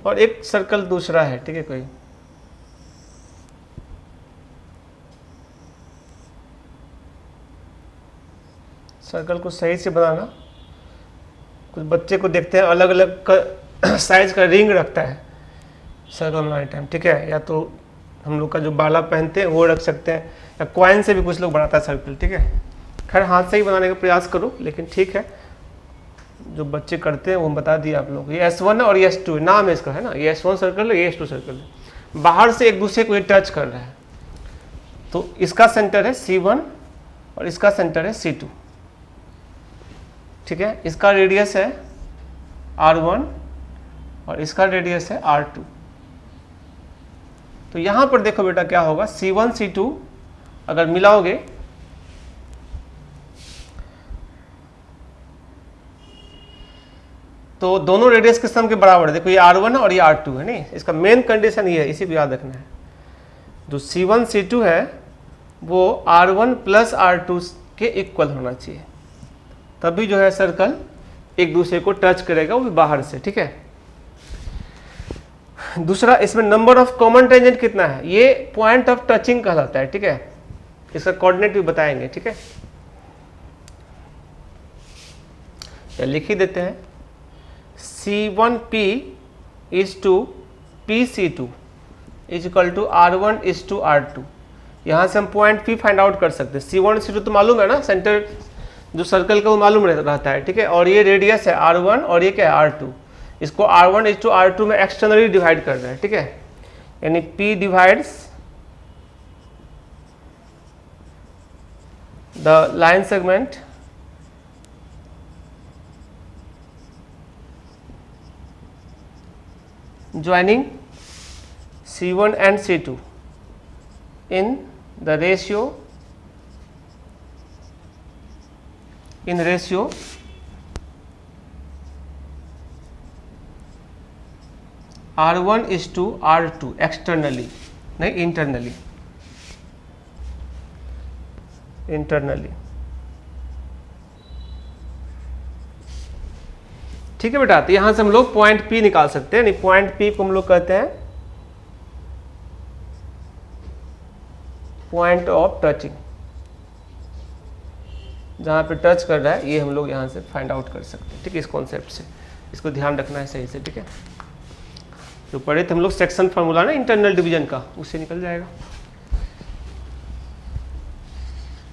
और एक सर्कल दूसरा है, ठीक है। कोई सर्कल को सही से बनाना, कुछ बच्चे को देखते हैं अलग अलग साइज का रिंग रखता है सर्कल बनाने टाइम, ठीक है। या तो हम लोग का जो बाला पहनते हैं वो रख सकते हैं, या कॉइन से भी कुछ लोग बनाता है सर्कल, ठीक है। खैर हाथ से ही बनाने का प्रयास करो, लेकिन ठीक है, जो बच्चे करते हैं वो बता दिया आप लोग। ये S1 है और ये S2 नाम है इसका, है ना। ये S1 सर्कल है, ये S2 सर्कल है। बाहर से एक दूसरे को ये टच कर रहा है, तो इसका सेंटर है C1 और इसका सेंटर है C2, ठीक है। इसका रेडियस है R1 और इसका रेडियस है R2। तो यहां पर देखो बेटा क्या होगा, C1 C2 अगर मिलाओगे तो दोनों रेडियस के सम के बराबर है। देखो ये R1 है और ये R2 है, नहीं। इसका मेन कंडीशन ये है, इसी को याद रखना है। जो C1 C2 है वो R1 प्लस R2 के इक्वल होना चाहिए, तभी जो है सर्कल एक दूसरे को टच करेगा, वो भी बाहर से, ठीक है। दूसरा, इसमें नंबर ऑफ कॉमन टेंजेंट कितना है, ये पॉइंट ऑफ टचिंग कहलाता है, ठीक है। इसका कोऑर्डिनेट भी बताएंगे, ठीक है। या लिख ही देते हैं, C1P is to PC2 is equal to R1 is to R2। यहाँ से हम पॉइंट P फाइंड आउट कर सकते हैं। C1 C2 तो मालूम है ना, सेंटर जो सर्कल का वो मालूम रहता है, ठीक है। और ये रेडियस है R1 और ये क्या है R2। इसको R1 is to R2 में एक्सटर्नली डिवाइड कर रहे हैं, ठीक है। यानी P divides the line segment joining C1 and C2 in the ratio in ratio R1:R2 externally, नहीं इंटरनली, इंटरनली। ठीक है बेटा, तो यहां से हम लोग पॉइंट P निकाल सकते हैं। नहीं, पॉइंट P को हम लोग कहते हैं पॉइंट ऑफ टचिंग, जहां पे टच कर रहा है ये हम लोग यहां से फाइंड आउट कर सकते हैं। ठीक है, इस कॉन्सेप्ट से इसको ध्यान रखना है सही से। ठीक है, जो पढ़े थे हम लोग सेक्शन फार्मूला ना इंटरनल डिवीजन का, उससे निकल जाएगा।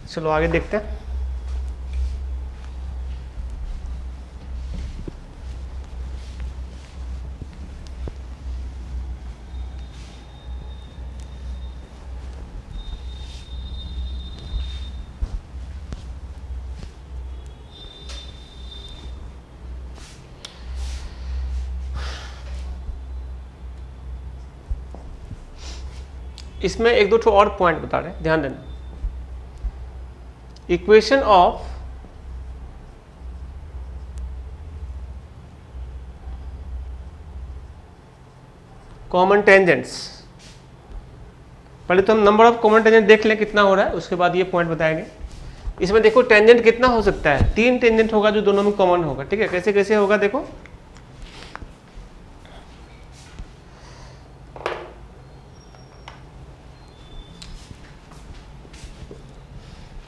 चलो आगे देखते हैं। इसमें एक दो ठो और पॉइंट बता रहे हैं, ध्यान देना। इक्वेशन ऑफ कॉमन टेंजेंट्स, पहले तो हम नंबर ऑफ कॉमन टेंजेंट देख लें कितना हो रहा है, उसके बाद ये पॉइंट बताएंगे। इसमें देखो टेंजेंट कितना हो सकता है, 3 टेंजेंट होगा जो दोनों में कॉमन होगा। ठीक है, कैसे कैसे होगा देखो।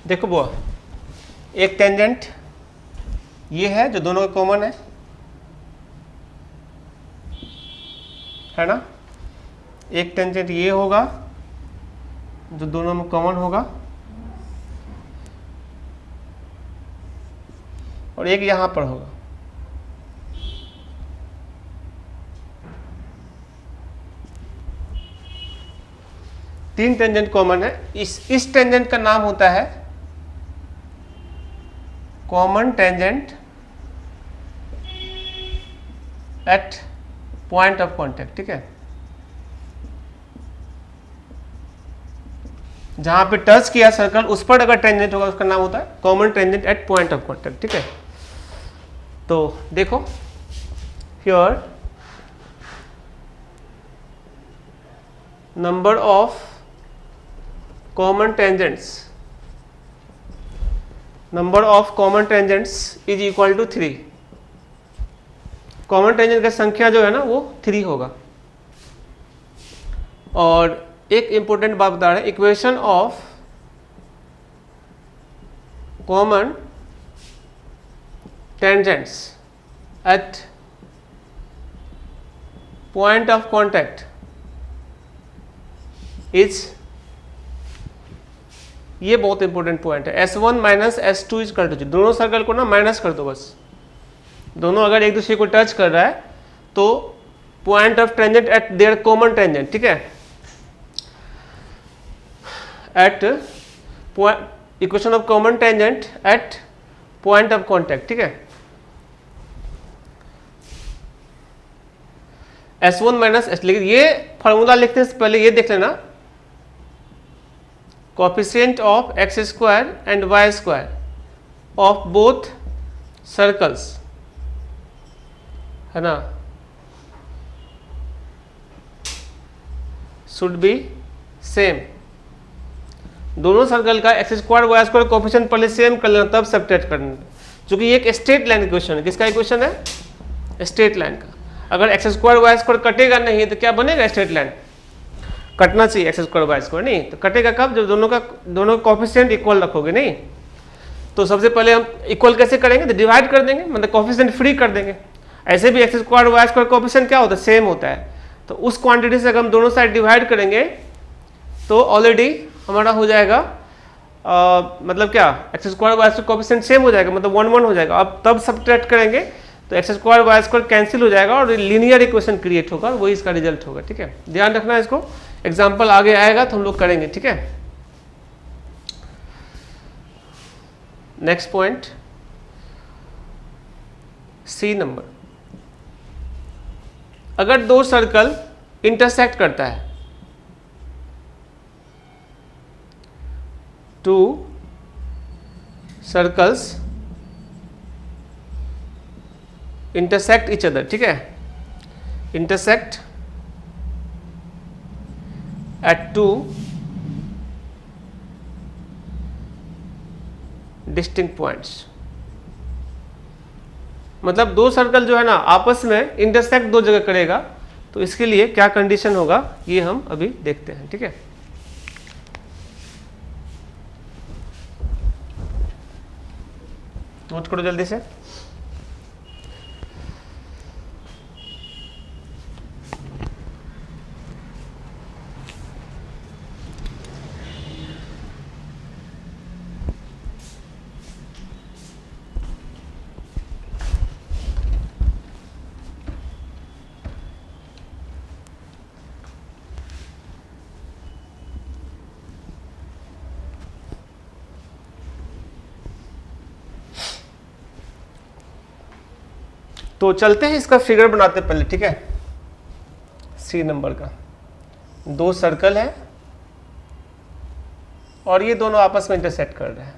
देखो बुआ, एक टेंजेंट ये है जो दोनों का कॉमन है ना। एक टेंजेंट ये होगा जो दोनों में कॉमन होगा, और एक यहां पर होगा। तीन टेंजेंट कॉमन है। इस टेंजेंट का नाम होता है common tangent at point of contact. ठीक है, जहां पे टच किया सर्कल उस पर अगर टेंजेंट होगा उसका नाम होता है common tangent at point of contact. ठीक है, तो देखो here number of common tangents, number of common tangents is equal to 3। Common tangent का संख्या जो है ना वो 3 होगा। और एक इंपॉर्टेंट बात बता रहे हैं, equation of common tangents at point of contact is, ये बहुत इंपॉर्टेंट पॉइंट है, S1 minus S2 is equal to, दोनों सर्कल को ना माइनस कर दो बस। दोनों अगर एक दूसरे को टच कर रहा है तो point of tangent at their common tangent. ठीक है, at equation of common tangent at point of contact. ठीक है, S1 माइनस S, लेकिन ये फॉर्मूला लिखने से पहले ये देख लेना, coefficient of x square and y square of both circles, है ना, शुड बी सेम। दोनों सर्कल का x square y square coefficient पहले सेम कर लेना, तब सब्ट्रैक्ट करना, क्योंकि ये एक स्ट्रेट लाइन इक्वेशन है। किसका इक्वेशन है? स्ट्रेट लाइन का। अगर एक्स स्क्वायर वाई स्क्वायर कटेगा नहीं तो क्या बनेगा? स्ट्रेट लाइन कटना चाहिए, एक्स स्क्वायर वाई स्क्वायर नहीं तो कटेगा कब? जब दोनों का कोएफिशिएंट इक्वल रखोगे। नहीं तो सबसे पहले हम इक्वल कैसे करेंगे? तो डिवाइड कर देंगे, मतलब कोएफिशिएंट फ्री कर देंगे। ऐसे भी x square y square coefficient क्या होता है? सेम होता है। तो उस क्वांटिटी से अगर हम दोनों साइड डिवाइड करेंगे तो ऑलरेडी हमारा हो जाएगा मतलब क्या, x square y square coefficient same हो जाएगा, मतलब 1 1 हो जाएगा। अब तब सब्ट्रैक्ट करेंगे तो x square y square cancel हो जाएगा और लीनियर इक्वेशन क्रिएट होगा, वही इसका रिजल्ट होगा। ठीक है, ध्यान रखना है इसको, एग्जाम्पल आगे आएगा तो हम लोग करेंगे। ठीक है, नेक्स्ट पॉइंट सी नंबर, अगर दो सर्कल इंटरसेक्ट करता है, to circles intersect each other, ठीक है, intersect at two distinct points. मतलब दो सर्कल जो है ना आपस में इंटरसेक्ट दो जगह करेगा, तो इसके लिए क्या कंडीशन होगा ये हम अभी देखते हैं, ठीक है। नोट करो जल्दी से। तो चलते हैं इसका फिगर बनाते पहले, ठीक है। सी नंबर का दो सर्कल है और ये दोनों आपस में इंटरसेक्ट कर रहे हैं।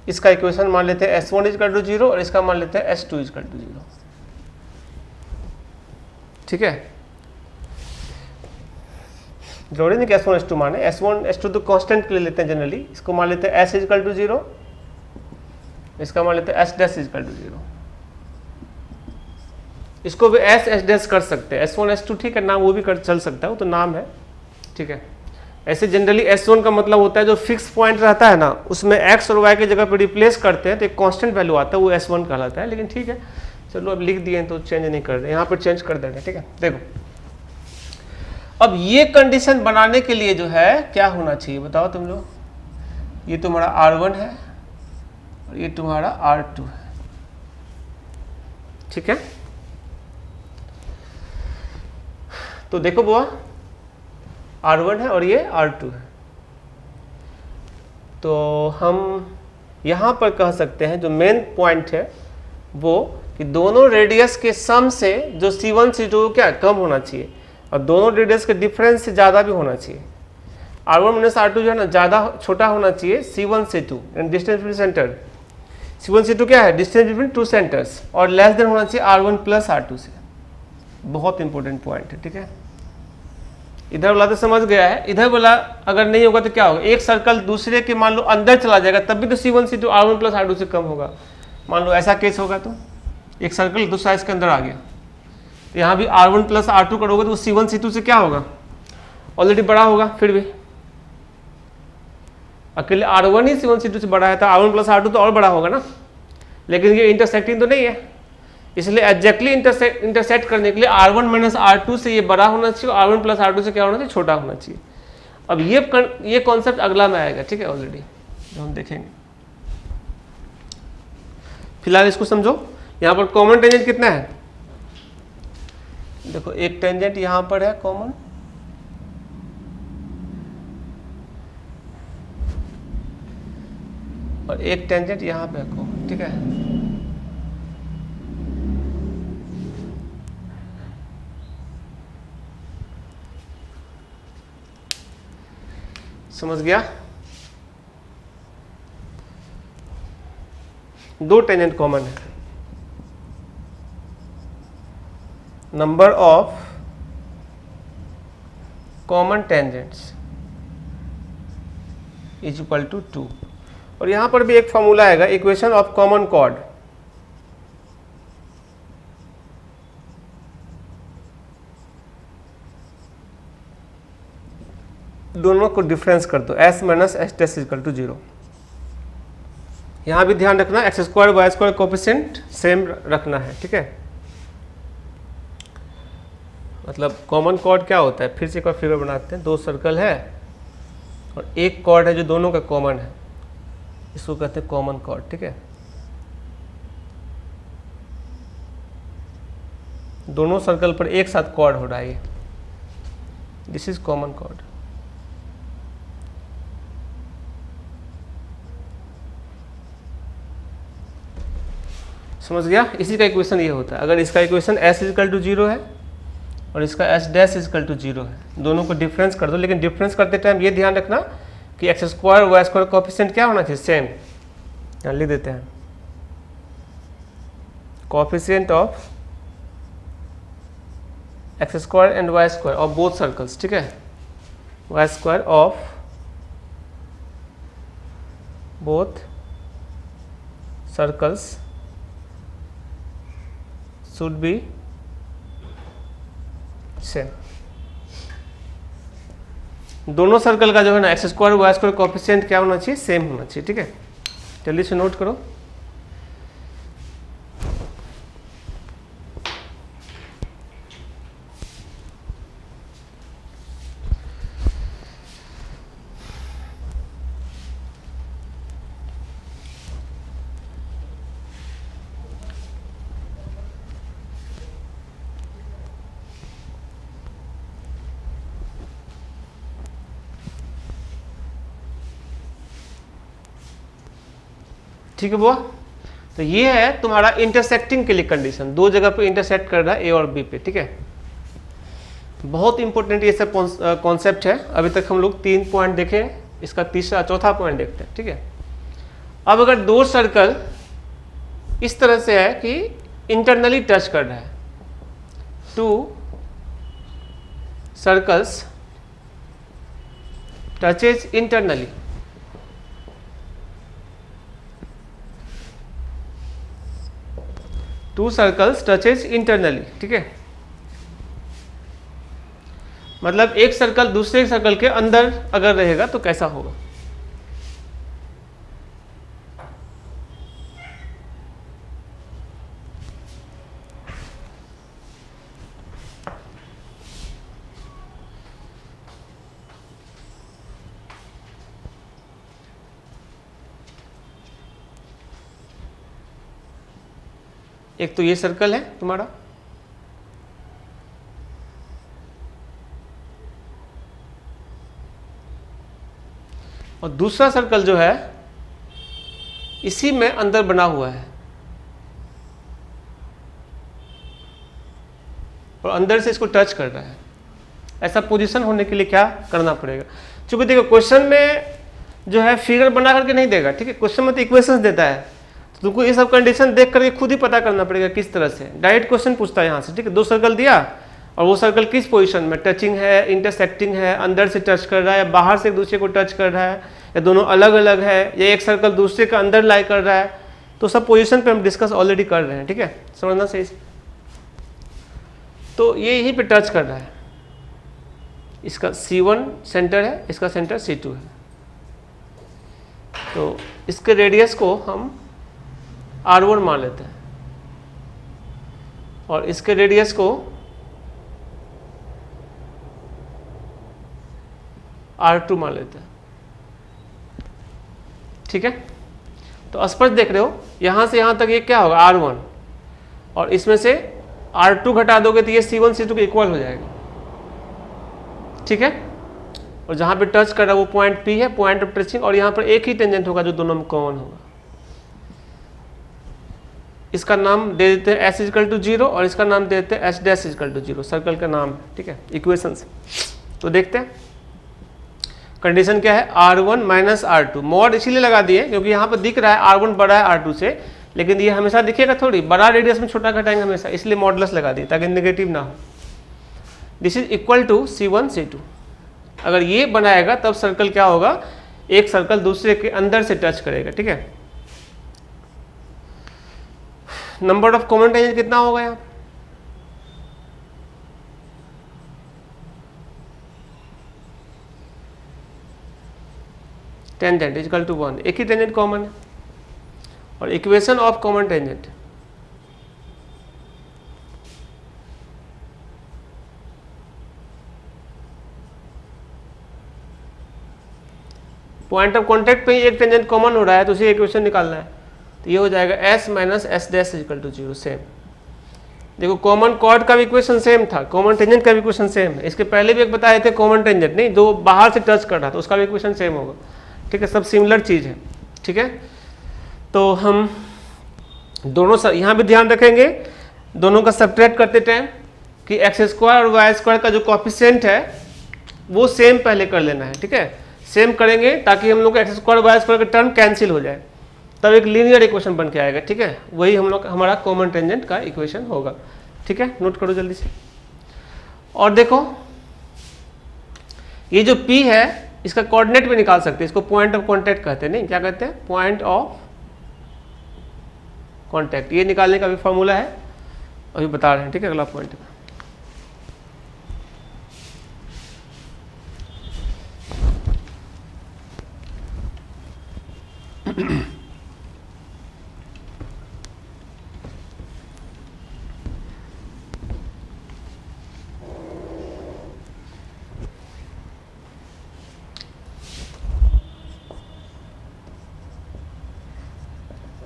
इसका इक्वेशन मान लेते हैं S1 इक्वल टू 0 और इसका मान लेते हैं S2 इक्वल टू 0, ठीक है। जरूरी नहीं कि S1 S2 माने, S1 S2 तो कांस्टेंट के लिए लेते हैं जनरली। इसको मान लेते हैं S इक्वल टू 0, इसका मान लेते हैं S डैश इक्वल टू 0। इसको भी S डैश कर सकते हैं, S1 S2, ठीक है, नाम वो भी कर चल सकता है, वो तो नाम है, ठीक है। ऐसे जनरली S1 का मतलब होता है जो फिक्स पॉइंट रहता है ना, उसमें x और y की जगह पे रिप्लेस करते हैं तो एक कांस्टेंट वैल्यू आता है, वो S1 कहलाता है। लेकिन ठीक है, चलो अब लिख दिए तो चेंज नहीं कर रहे, यहाँ पर चेंज कर दे रहे, ठीक है। देखो अब ये कंडीशन बनाने के लिए जो है क्या होना चाहिए बताओ तुम लोग। ये तुम्हारा R1 है और ये तुम्हारा R2 है, ठीक है। तो देखो बुआ, R1 है और ये R2 है, तो हम यहाँ पर कह सकते हैं जो मेन पॉइंट है वो कि दोनों रेडियस के सम से जो C1 C2 क्या कम होना चाहिए और दोनों रेडियस के डिफरेंस से ज़्यादा भी होना चाहिए। R1 माइनस R2 जो है ना ज़्यादा छोटा होना चाहिए C1 C2 and distance between centre. C1 C2 क्या है, डिस्टेंस बिटवीन टू सेंटर्स, और लेस देन होना चाहिए R1 प्लस R2 से। बहुत इंपॉर्टेंट पॉइंट है, ठीक है। इधर वाला तो समझ गया है, इधर वाला अगर नहीं होगा तो क्या होगा, एक सर्कल दूसरे के मान लो अंदर चला जाएगा तब भी तो C1 C2 R1 plus R2 से कम होगा। मान लो ऐसा केस होगा तो एक सर्कल दूसरा इसके अंदर आ गया, तो यहाँ भी R1 प्लस R2 करोगे तो C1 C2 से क्या होगा, ऑलरेडी बड़ा होगा। फिर भी अकेले R1 ही C1 C2 से बड़ा है तो R1 प्लस R2 तो और बड़ा होगा ना, लेकिन ये इंटरसेक्टिंग तो नहीं है, इसलिए एग्जैक्टली इंटरसेक्ट करने के लिए R1 माइनस R2 से ये बड़ा होना चाहिए और R1 प्लस R2 से क्या होना चाहिए, छोटा होना चाहिए। अब ये कॉन्सेप्ट अगला में आएगा, ठीक है, ऑलरेडी जो हम देखेंगे। फिलहाल इसको समझो। यहाँ पर कॉमन टेंजेंट कितना है, देखो एक टेंजेंट यहाँ पर है कॉमन, और एक टेंजेंट यहाँ पे है कॉमन, ठीक है। समझ गया, दो टेंजेंट कॉमन है। Number of common tangents is equal to 2, और यहां पर भी एक फॉर्मूला आएगा, इक्वेशन ऑफ कॉमन कॉर्ड। दोनों को डिफरेंस कर दो, S minus S dash equal to 0। यहां भी ध्यान रखना x square y square coefficient same रखना है, ठीक है। मतलब कॉमन कॉर्ड क्या होता है, फिर से एक बार फिगर बनाते हैं। दो सर्कल है और एक कॉर्ड है जो दोनों का कॉमन है, इसको कहते हैं कॉमन कॉर्ड, ठीक है। दोनों सर्कल पर एक साथ कॉर्ड हो रहा है, दिस इज कॉमन कॉर्ड। समझ गया, इसी का इक्वेशन ये होता है। अगर इसका इक्वेशन S इक्वल टू 0 है और इसका S डैश इक्वल टू 0 है, दोनों को डिफरेंस कर दो, लेकिन डिफरेंस करते टाइम ये ध्यान रखना कि x square y square coefficient क्या होना चाहिए, सेम। यहाँ लिख देते हैं coefficient of x square and y square of both circles, ठीक है, y square of both circles should be same. दोनों सर्कल का जो है ना x square y square coefficient क्या होना चाहिए, सेम होना चाहिए, ठीक है। जल्दी से नोट करो। ठीक है बुआ, तो ये है तुम्हारा इंटरसेक्टिंग के लिए कंडीशन, दो जगह पे इंटरसेक्ट कर रहा है ए और बी पे, ठीक है। बहुत इंपॉर्टेंट ये सब कॉन्सेप्ट है। अभी तक हम लोग 3 पॉइंट देखे, इसका तीसरा चौथा पॉइंट देखते हैं, ठीक है। अब अगर दो सर्कल इस तरह से है कि इंटरनली टच कर रहा है, to circles touches internally, to circles touches internally, ठीक है। मतलब एक सर्कल दूसरे सर्कल के अंदर अगर रहेगा तो कैसा होगा। एक तो ये सर्कल है तुम्हारा, और दूसरा सर्कल जो है इसी में अंदर बना हुआ है, और अंदर से इसको टच कर रहा है। ऐसा पोजीशन होने के लिए क्या करना पड़ेगा, क्योंकि देखो क्वेश्चन में जो है फिगर बना करके नहीं देगा, ठीक है। क्वेश्चन में तो इक्वेशंस देता है, तो तुमको ये सब कंडीशन देख करके खुद ही पता करना पड़ेगा किस तरह से। डायरेक्ट क्वेश्चन पूछता है यहाँ से, ठीक है। दो सर्कल दिया और वो सर्कल किस पोजीशन में, टचिंग है, इंटरसेक्टिंग है, अंदर से टच कर रहा है, या बाहर से एक दूसरे को टच कर रहा है, या दोनों अलग अलग है, या एक सर्कल दूसरे का अंदर लाई कर रहा है, तो सब पोजीशन पे हम डिस्कस ऑलरेडी कर रहे हैं, ठीक है। समझना सही से। तो ये यहीं पे टच कर रहा है, इसका C1 सेंटर है, इसका सेंटर C2 है, तो इसके रेडियस को हम R1 मान लेते हैं और इसके रेडियस को R2 मान लेते हैं, ठीक है। तो स्पष्ट देख रहे हो, यहां से यहां तक ये क्या होगा R1, और इसमें से R2 घटा दोगे तो ये C1 C2 के इक्वल हो जाएगा, ठीक है। और जहां पे टच कर रहा है वो पॉइंट P है, पॉइंट ऑफ टचिंग, और यहां पर एक ही टेंजेंट होगा जो दोनों में कॉमन होगा। इसका नाम दे देते हैं S इक्वल टू 0 और इसका नाम दे देते हैं S dash equal to 0, circle का नाम, ठीक है, इक्वेशन से। तो देखते हैं कंडीशन क्या है, R1 माइनस R2, मॉड इसीलिए लगा दिए क्योंकि यहाँ पर दिख रहा है R1 बड़ा है R2 से, लेकिन ये हमेशा दिखेगा थोड़ी, बड़ा रेडियस में छोटा घटाएंगे हमेशा, इसलिए मॉडुलस लगा दिए ताकि नेगेटिव ना हो। This is equal to C1 C2। अगर ये बनाएगा तब सर्कल क्या होगा, एक सर्कल दूसरे के अंदर से टच करेगा, ठीक है। नंबर ऑफ कॉमन टेंजेंट कितना होगा यहाँ, टेंजेंट इक्वल टू 1, एक ही टेंजेंट कॉमन है। और equation of common tangent, point of contact पे ही एक टेंजेंट कॉमन हो रहा है, तो उसी इक्वेशन निकालना है। तो ये हो जाएगा S minus S dash equal to 0, same. देखो कॉमन कॉर्ड का भी इक्वेशन सेम था, कॉमन टेंजेंट का भी इक्वेशन सेम है। इसके पहले भी एक बताए थे कॉमन टेंजेंट, नहीं जो बाहर से टच कर रहा था उसका भी इक्वेशन सेम होगा, ठीक है। सब सिमिलर चीज़ है, ठीक है। तो हम दोनों यहाँ भी ध्यान रखेंगे, दोनों का सब्ट्रैक्ट करते टाइम कि एक्स स्क्वायर और वाई स्क्वायर का जो कोएफिशिएंट है वो सेम पहले कर लेना है, ठीक है। सेम करेंगे ताकि हम लोग का एक्स स्क्वायर वाई स्क्वायर का टर्म कैंसिल हो जाए। तब एक लीनियर इक्वेशन बन के आएगा, ठीक है। वही हम लोग हमारा कॉमन टेंजेंट का इक्वेशन होगा, ठीक है। नोट करो जल्दी से। और देखो ये जो P है इसका कोऑर्डिनेट भी निकाल सकते हैं, इसको पॉइंट ऑफ कांटेक्ट कहते हैं, नहीं क्या कहते हैं, पॉइंट ऑफ कांटेक्ट। ये निकालने का भी फॉर्मूला है, अभी बता रहे हैं, ठीक है। अगला पॉइंट में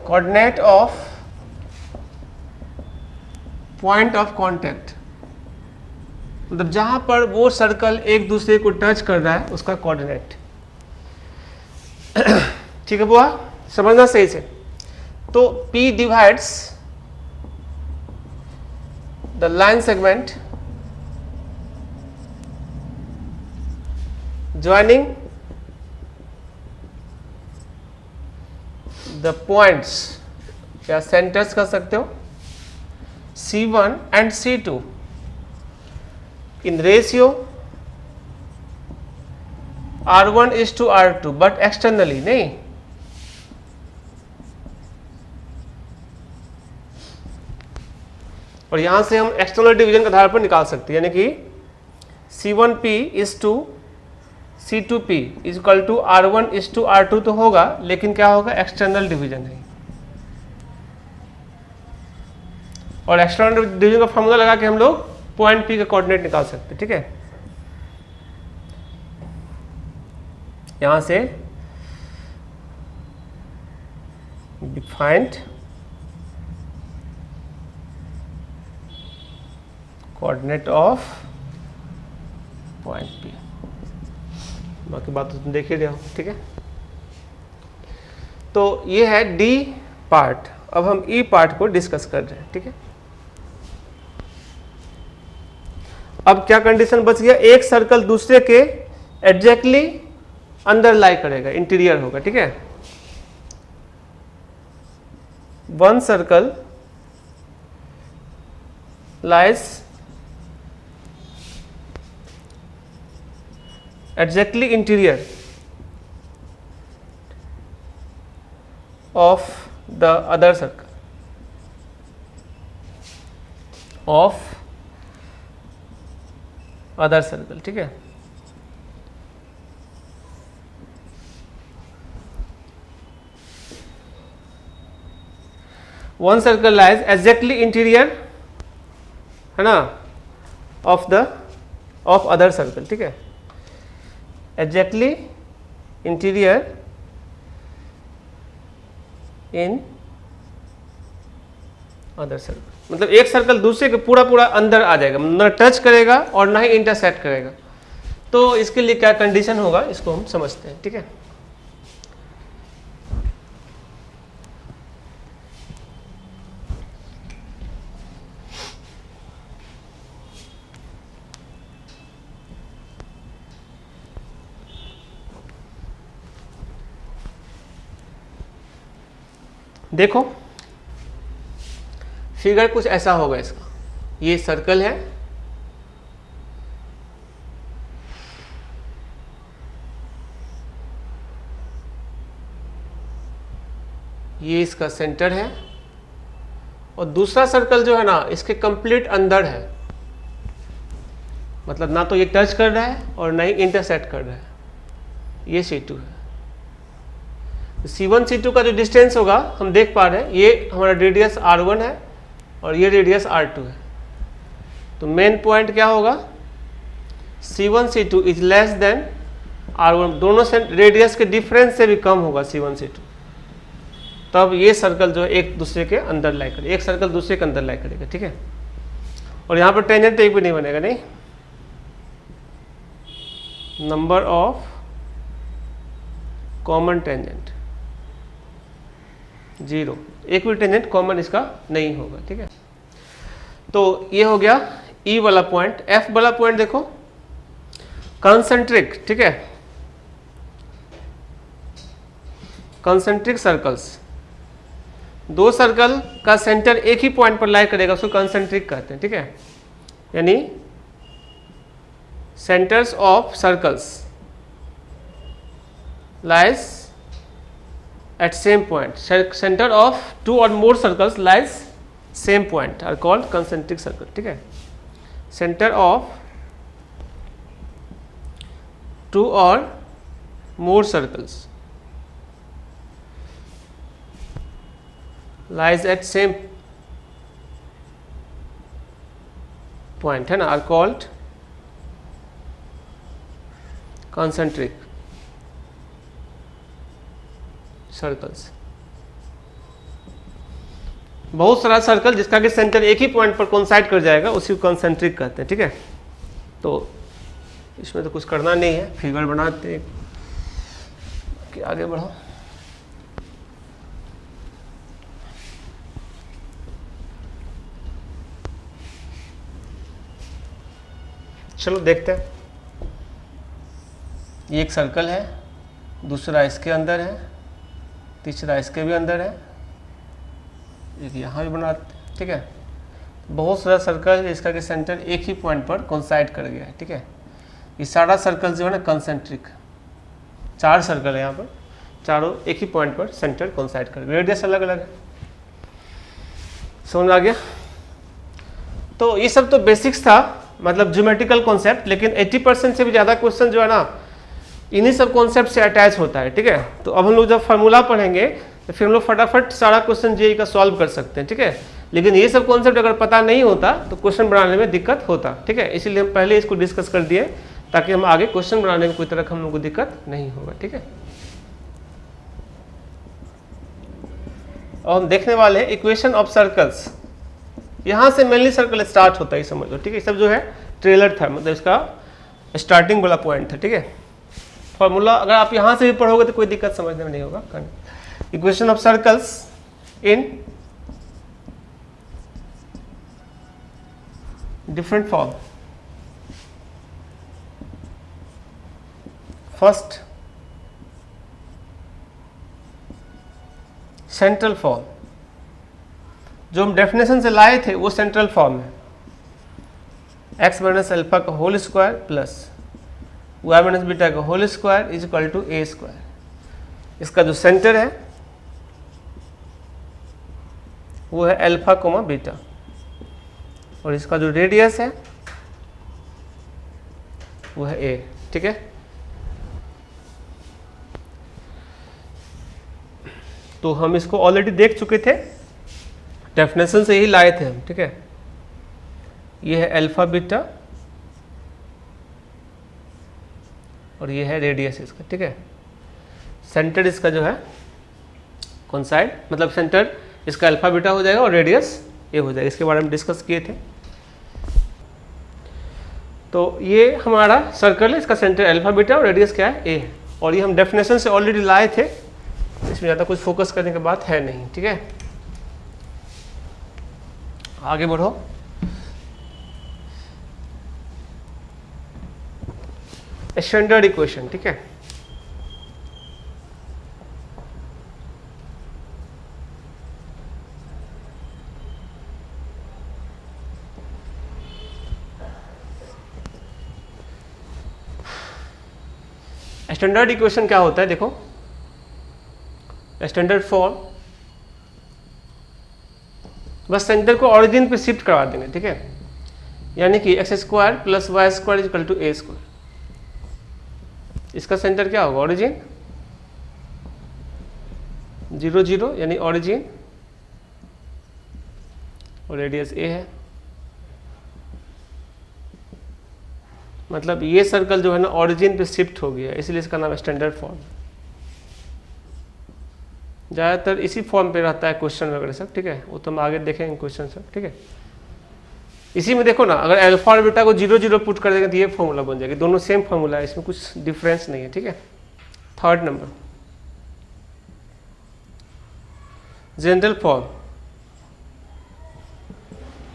coordinate of point of contact, मतलब जहां पर वो सर्कल एक दूसरे को टच कर रहा है उसका कोऑर्डिनेट, ठीक है बुआ, समझना सही से। तो P divides the line segment joining the points या सेंटर्स कर सकते हो C1 and C2 in ratio R1:R2, but externally नहीं, और यहां से हम एक्सटर्नल डिवीजन के आधार पर निकाल सकते हैं, यानी कि C1P:C2P = R1:R2 तो होगा, लेकिन क्या होगा, एक्सटर्नल डिवीजन है। और एक्सटर्नल डिवीजन का फॉर्मूला लगा के हम लोग पॉइंट P का कोऑर्डिनेट निकाल सकते हैं, ठीक है। यहां से defined coordinate of point P, बाकी बात तो तुम देख ही रहे हो, ठीक है। तो ये है D पार्ट, अब हम E पार्ट को डिस्कस कर रहे हैं, ठीक है। अब क्या कंडीशन बच गया, एक सर्कल दूसरे के एग्जैक्टली अंदर लाई करेगा, इंटीरियर होगा, ठीक है। One circle lies exactly interior of the other circle ठीक है। One circle lies exactly interior है ना ऑफ अदर सर्कल, ठीक है। exactly interior in other circle, मतलब एक सर्कल दूसरे के पूरा अंदर आ जाएगा, न टच करेगा और ना ही इंटरसेक्ट करेगा। तो इसके लिए क्या कंडीशन होगा, इसको हम समझते हैं, ठीक है। देखो फिगर कुछ ऐसा होगा इसका, ये सर्कल है, ये इसका सेंटर है, और दूसरा सर्कल जो है ना इसके कंप्लीट अंदर है, मतलब ना तो ये टच कर रहा है और ना ही इंटरसेक्ट कर रहा है, ये C2 है। C1 C2 का जो डिस्टेंस होगा हम देख पा रहे हैं, ये हमारा रेडियस R1 है और ये रेडियस R2 है। तो मेन पॉइंट क्या होगा, C1 C2 is less than R1, दोनों से रेडियस के डिफरेंस से भी कम होगा C1 C2, तब ये सर्कल जो है एक दूसरे के अंदर लाई करेगा, एक सर्कल दूसरे के अंदर लाई करेगा, ठीक है। और यहाँ पर टेंजेंट एक भी नहीं बनेगा, नहीं, नंबर ऑफ कॉमन टेंजेंट 0, एक भी टेंजेंट कॉमन इसका नहीं होगा, ठीक है। तो ये हो गया E वाला पॉइंट। F वाला पॉइंट देखो कंसेंट्रिक, ठीक है, कंसेंट्रिक सर्कल्स दो सर्कल का सेंटर एक ही पॉइंट पर लाई करेगा उसको कंसेंट्रिक कहते हैं, ठीक है। यानी centres of circles lies at same point. Center of two or more circles lies same point are called concentric circle, ठीक है। Center of two or more circles lies at same point है ना, are called concentric circles. बहुत सारा circle जिसका कि centre एक ही point पर कोइंसाइड कर जाएगा उसी को कंसेंट्रिक कहते हैं, ठीक है। तो इसमें तो कुछ करना नहीं है, फिगर बनाते कि आगे बढ़ो। चलो देखते हैं। ये एक सर्कल है, दूसरा इसके अंदर है, तीसरा इसके भी अंदर है, एक यहाँ भी बनाते हैं, ठीक है। बहुत सारा सर्कल इसका के सेंटर एक ही पॉइंट पर कोइंसाइड कर गया है, ठीक है। ये सारा सर्कल जो है ना कंसेंट्रिक, 4 सर्कल है यहाँ पर, चारों एक ही पॉइंट पर सेंटर कोइंसाइड कर गया, रेडियस अलग अलग है। समझ आ गया। तो ये सब तो बेसिक्स था, मतलब ज्योमेट्रिकल कॉन्सेप्ट, लेकिन 80% से भी ज़्यादा क्वेश्चन जो है ना इन्हीं सब कॉन्सेप्ट से अटैच होता है, ठीक है। तो अब हम लोग जब फार्मूला पढ़ेंगे तो फिर हम लोग फटाफट सारा क्वेश्चन जेईई का सॉल्व कर सकते हैं, ठीक है। लेकिन ये सब कॉन्सेप्ट अगर पता नहीं होता तो क्वेश्चन बनाने में दिक्कत होता, ठीक है। इसीलिए हम पहले इसको डिस्कस कर दिए ताकि हम आगे क्वेश्चन बनाने में कोई तरह का हम लोग को दिक्कत नहीं होगा, ठीक है। और हम देखने वाले हैं इक्वेशन ऑफ सर्कल्स। यहाँ से मेनली सर्कल स्टार्ट होता है, समझ लो, ठीक है। सब जो है ट्रेलर था, मतलब इसका स्टार्टिंग वाला पॉइंट था, ठीक है। फॉर्मूला अगर आप यहाँ से भी पढ़ोगे तो कोई दिक्कत समझने में नहीं होगा। Equation of circles in different form. First central form, जो हम डेफिनेशन से लाए थे वो सेंट्रल फॉर्म है, x माइनस अल्फा का whole square plus y minus beta का whole square is equal to a square. इसका जो सेंटर है वो है अल्फा कोमा बीटा, और इसका जो रेडियस है वो है a, ठीक है। तो हम इसको ऑलरेडी देख चुके थे, डेफिनेशन से ही लाए थे हम, ठीक है। ये है अल्फा बीटा और ये है रेडियस इसका, ठीक है। सेंटर इसका जो है कोइंसाइड, मतलब सेंटर इसका अल्फा बीटा हो जाएगा और रेडियस ए हो जाएगा। इसके बारे में डिस्कस किए थे। तो ये हमारा सर्कल है, इसका सेंटर अल्फा बीटा और रेडियस क्या है, ए है। और ये हम डेफिनेशन से ऑलरेडी लाए थे, इसमें ज़्यादा कुछ फोकस करने की बात है नहीं, ठीक है। आगे बढ़ो। स्टैंडर्ड इक्वेशन, ठीक है। स्टैंडर्ड इक्वेशन क्या होता है, देखो। स्टैंडर्ड फॉर्म, बस सेंटर को ऑरिजिन पे शिफ्ट करवा देंगे, ठीक है। यानी कि x square plus y square is equal to a square. इसका सेंटर क्या होगा, ऑरिजिन 0 0, यानी ऑरिजिन, और रेडियस ए है। मतलब ये सर्कल जो है ना ऑरिजिन पे शिफ्ट हो गया, इसलिए इसका नाम स्टैंडर्ड फॉर्म। ज़्यादातर इसी फॉर्म पे रहता है क्वेश्चन वगैरह सब, ठीक है। वो तो हम आगे देखेंगे क्वेश्चन सब, ठीक है। इसी में देखो ना, अगर अल्फा और बीटा को 0 0 पुट कर देंगे तो ये फॉर्मूला बन जाएगा। दोनों सेम फॉर्मूला है, इसमें कुछ डिफरेंस नहीं है, ठीक है। थर्ड नंबर जनरल फॉर्म,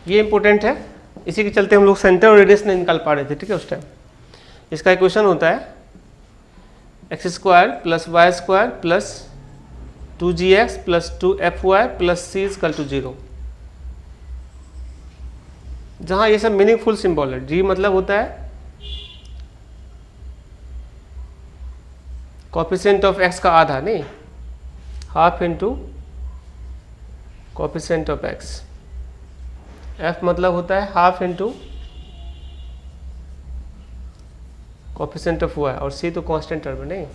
ये इंपॉर्टेंट है। इसी के चलते हम लोग सेंटर और रेडियस नहीं निकाल पा रहे थे, ठीक है, उस टाइम। इसका इक्वेशन होता है x square plus y square plus 2gx plus 2fy plus c is equal to 0। जहां ये सब मीनिंगफुल सिंबल है। g मतलब होता है कोफिशिएंट ऑफ x का आधा, नहीं, half into coefficient of x। f मतलब होता है half into coefficient of y, और c तो कांस्टेंट टर्म है, नहीं।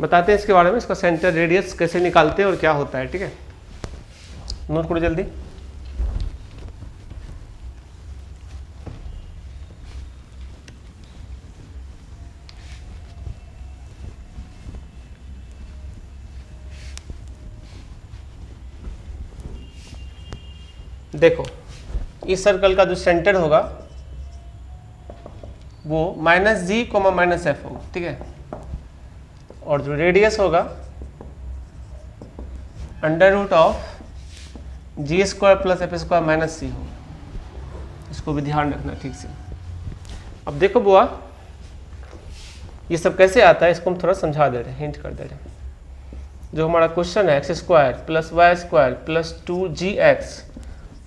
बताते हैं इसके बारे में, इसका सेंटर रेडियस कैसे निकालते हैं और क्या होता है, ठीक है। नोट करो जल्दी। देखो, इस सर्कल का जो सेंटर होगा वो -g, -f होगा, ठीक है। और जो रेडियस होगा √of g² plus f² minus c होगा। इसको भी ध्यान रखना ठीक से। अब देखो बुआ, ये सब कैसे आता है, इसको हम थोड़ा समझा दे रहे हैं, हिंट कर दे रहे हैं। जो हमारा क्वेश्चन है x² plus y² plus 2gx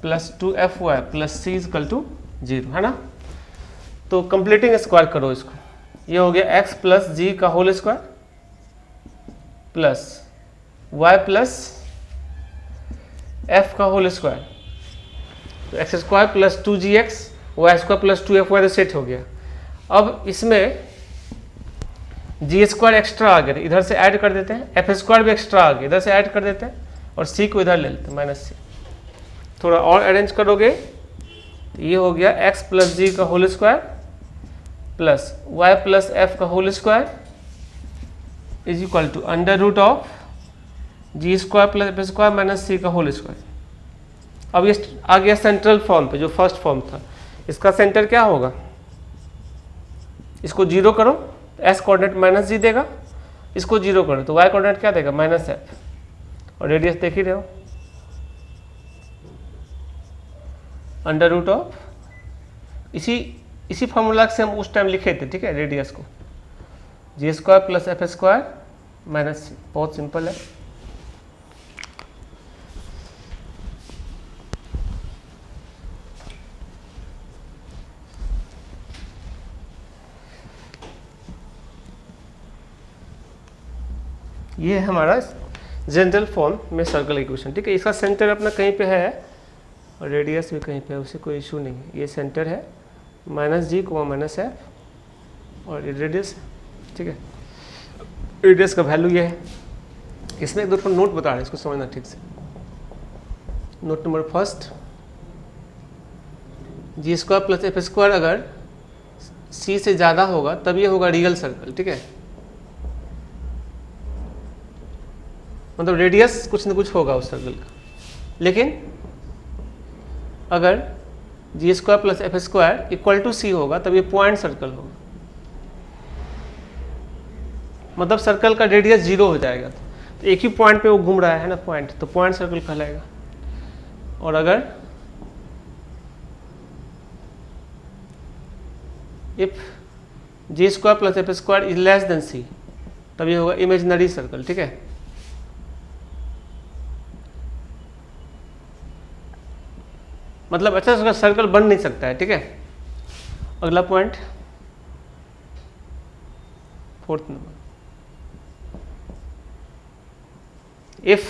plus 2fy plus c is equal to 0, है ना। तो कंप्लीटिंग स्क्वायर करो इसको। ये हो गया x प्लस जी का whole square plus y plus f का होल स्क्वायर। तो x² plus 2gx y² plus 2fy तो सेट हो गया। अब इसमें g² एक्स्ट्रा आ गया, इधर से ऐड कर देते हैं, f² भी एक्स्ट्रा आ गया, इधर से ऐड कर देते हैं, और c को इधर ले लेते हैं, माइनस c। थोड़ा और अरेंज करोगे तो ये हो गया x प्लस जी का whole square plus y plus f का whole square is equal to √of g² plus f² minus c का होल स्क्वायर। अब ये आ गया सेंट्रल फॉर्म पे, जो फर्स्ट फॉर्म था। इसका सेंटर क्या होगा, इसको 0 करो तो s कोऑर्डिनेट माइनस जी देगा, इसको 0 करो तो y कोऑर्डिनेट क्या देगा, -f, और रेडियस देख ही रहे हो, √of इसी फॉर्मूला से हम उस टाइम लिखे थे, ठीक है, रेडियस को g² plus f² minus c। बहुत सिंपल है। ये है हमारा जनरल फॉर्म में सर्कल इक्वेशन, ठीक है। इसका सेंटर अपना कहीं पे है और रेडियस भी कहीं पे है, उससे कोई इशू नहीं है। ये सेंटर है -g, -f, और ये रेडियस, ठीक है। रेडियस का वैल्यू ये है। इसमें एक दो नोट बता रहे हैं, इसको समझना ठीक से। Note number first, g² plus f² अगर c से ज़्यादा होगा तब ये होगा रियल सर्कल, ठीक है। मतलब रेडियस कुछ न कुछ होगा उस सर्कल का। लेकिन अगर g² plus f² equal to c होगा तब ये पॉइंट सर्कल होगा, मतलब सर्कल का रेडियस 0 हो जाएगा। तो एक ही पॉइंट पे वो घूम रहा है ना, पॉइंट, तो पॉइंट सर्कल कहलाएगा। और अगर if g² plus f² is less than c तब ये होगा इमेजिनरी सर्कल, ठीक है। मतलब अच्छा सर्कल बन नहीं सकता है, ठीक है। अगला point, fourth number, if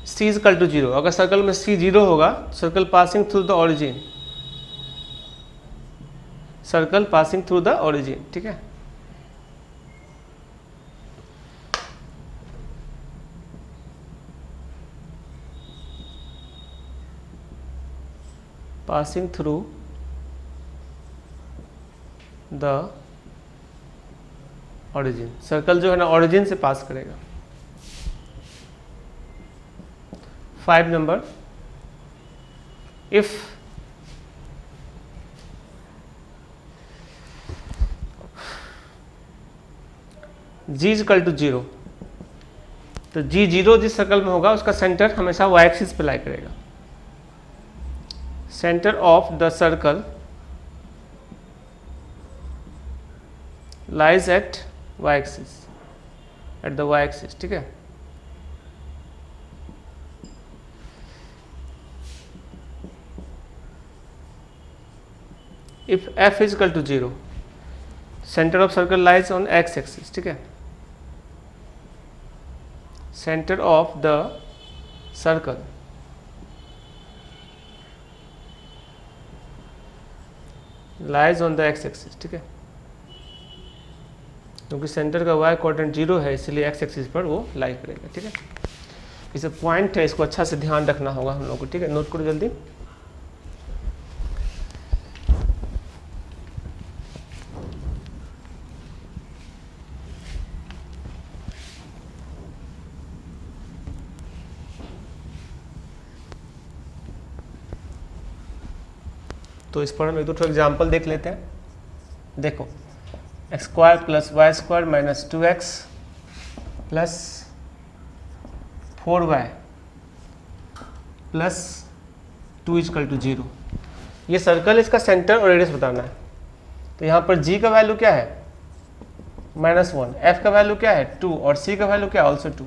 c is equal to 0, अगर सर्कल में c 0 होगा, circle passing through the origin, circle passing through the origin, ठीक है। Passing through the origin, circle जो है ना ओरिजिन से पास करेगा। 5 number, if g is equal to 0, तो g0 जिस सर्कल में होगा उसका सेंटर हमेशा y एक्सिस पे लाई करेगा। Centre of the circle lies at y axis, at the y axis, ठीक है। If f is equal to 0, centre of circle lies on x axis, ठीक है। Centre of the circle lies on the x axis, ठीक है। क्योंकि centre का y coordinate 0 है, इसलिए x एक्सिस पर वो लाई करेगा, ठीक है। इसे पॉइंट है, इसको अच्छा से ध्यान रखना होगा हम लोग को, ठीक है। नोट करो जल्दी। तो इस पर हम एक दो एग्जाम्पल देख लेते हैं। देखो, x square plus y square minus 2x plus 4y plus 2 equal to 0। ये सर्कल, इसका सेंटर और रेडियस बताना है। तो यहाँ पर g का वैल्यू क्या है? -1, f का वैल्यू क्या है? 2 और c का वैल्यू क्या है? ऑल्सो 2।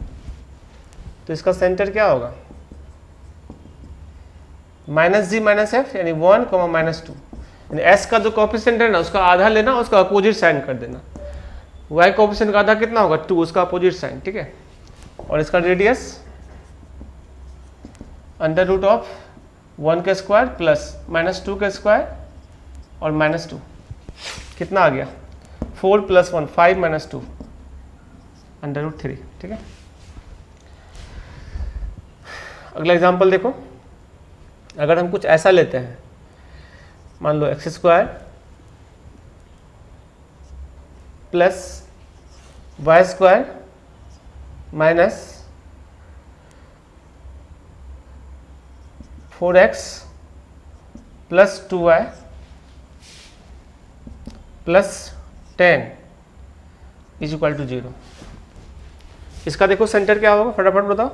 तो इसका सेंटर क्या होगा? -g -f यानी 1, -2। यानी s का जो कोएफिशिएंट है ना, उसका आधा लेना, उसका अपोजिट साइन कर देना। y कोएफिशिएंट का आधा कितना होगा? 2, उसका अपोजिट साइन, ठीक है। और इसका रेडियस √1 के स्क्वायर प्लस -2 के स्क्वायर और -2, कितना आ गया? 4 + 1 5 -2 √3, ठीक है। अगला एग्जाम्पल देखो। अगर हम कुछ ऐसा लेते हैं, मान लो x square plus y square minus 4x plus 2y plus 10 is equal to 0। इसका देखो सेंटर क्या होगा, फटाफट बताओ।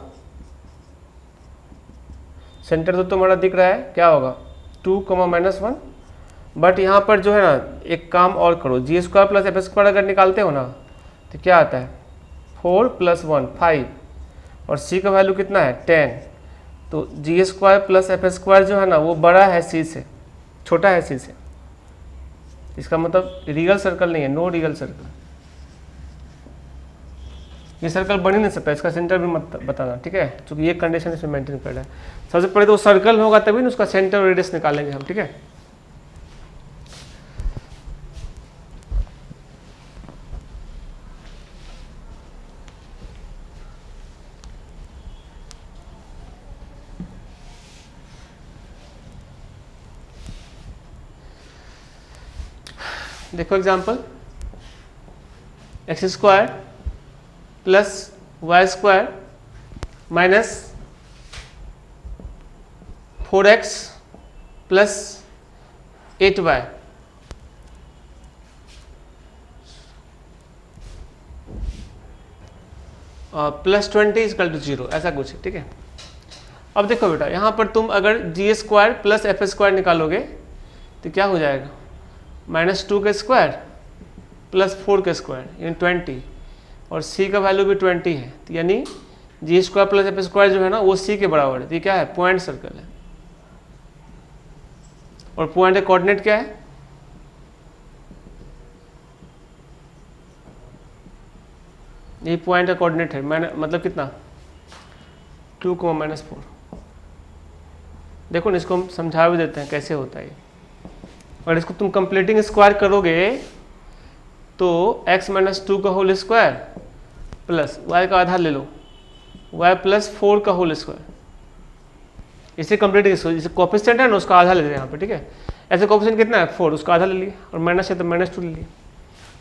सेंटर तो तुम्हारा दिख रहा है, क्या होगा? 2, -1। बट यहाँ पर जो है ना, एक काम और करो, जी स्क्वायर प्लस एफ स्क्वायर अगर निकालते हो ना, तो क्या आता है? 4 + 1 5 और सी का वैल्यू कितना है? 10। तो g square plus f square जो है ना, वो बड़ा है सी से, छोटा है सी से। इसका मतलब रियल सर्कल नहीं है, नो रियल सर्कल। ये सर्कल बन ही नहीं सकता, इसका सेंटर भी मत बताना, ठीक है। क्योंकि ये कंडीशन इसमें मेंटेन कर रहा है। सबसे पहले तो सर्कल होगा तभी ना उसका सेंटर और रेडियस निकालेंगे हम, ठीक है। देखो example, x square plus y square minus 4x plus 8y plus 20 equal to 0, ऐसा कुछ है, ठीक है। अब देखो बेटा, यहाँ पर तुम अगर जी स्क्वायर प्लस एफ स्क्वायर निकालोगे तो क्या हो जाएगा? -2 के स्क्वायर प्लस 4 के स्क्वायर यानी 20, और c का वैल्यू भी 20 है। तो यानी जी स्क्वायर प्लस एफ स्क्वायर जो है ना, वो c के बराबर है। तो ये क्या है? पॉइंट सर्कल है। और पॉइंट का कोऑर्डिनेट क्या है? ये पॉइंट का कोऑर्डिनेट है, मैंने मतलब कितना? 2, -4। देखो ना, इसको हम समझा भी देते हैं कैसे होता है ये। और इसको तुम कंप्लीटिंग स्क्वायर करोगे तो x - 2 का होल स्क्वायर प्लस y का आधा ले लो, y + 4 का होल स्क्वायर। इसे कंप्लीटिंग स्क्वायर, जैसे कोएफिशिएंट है ना, उसका आधा ले लें यहाँ पे, ठीक है। ऐसे कोएफिशिएंट कितना है? 4, उसका आधा ले लिए, और माइनस है तो -2 ले लिए।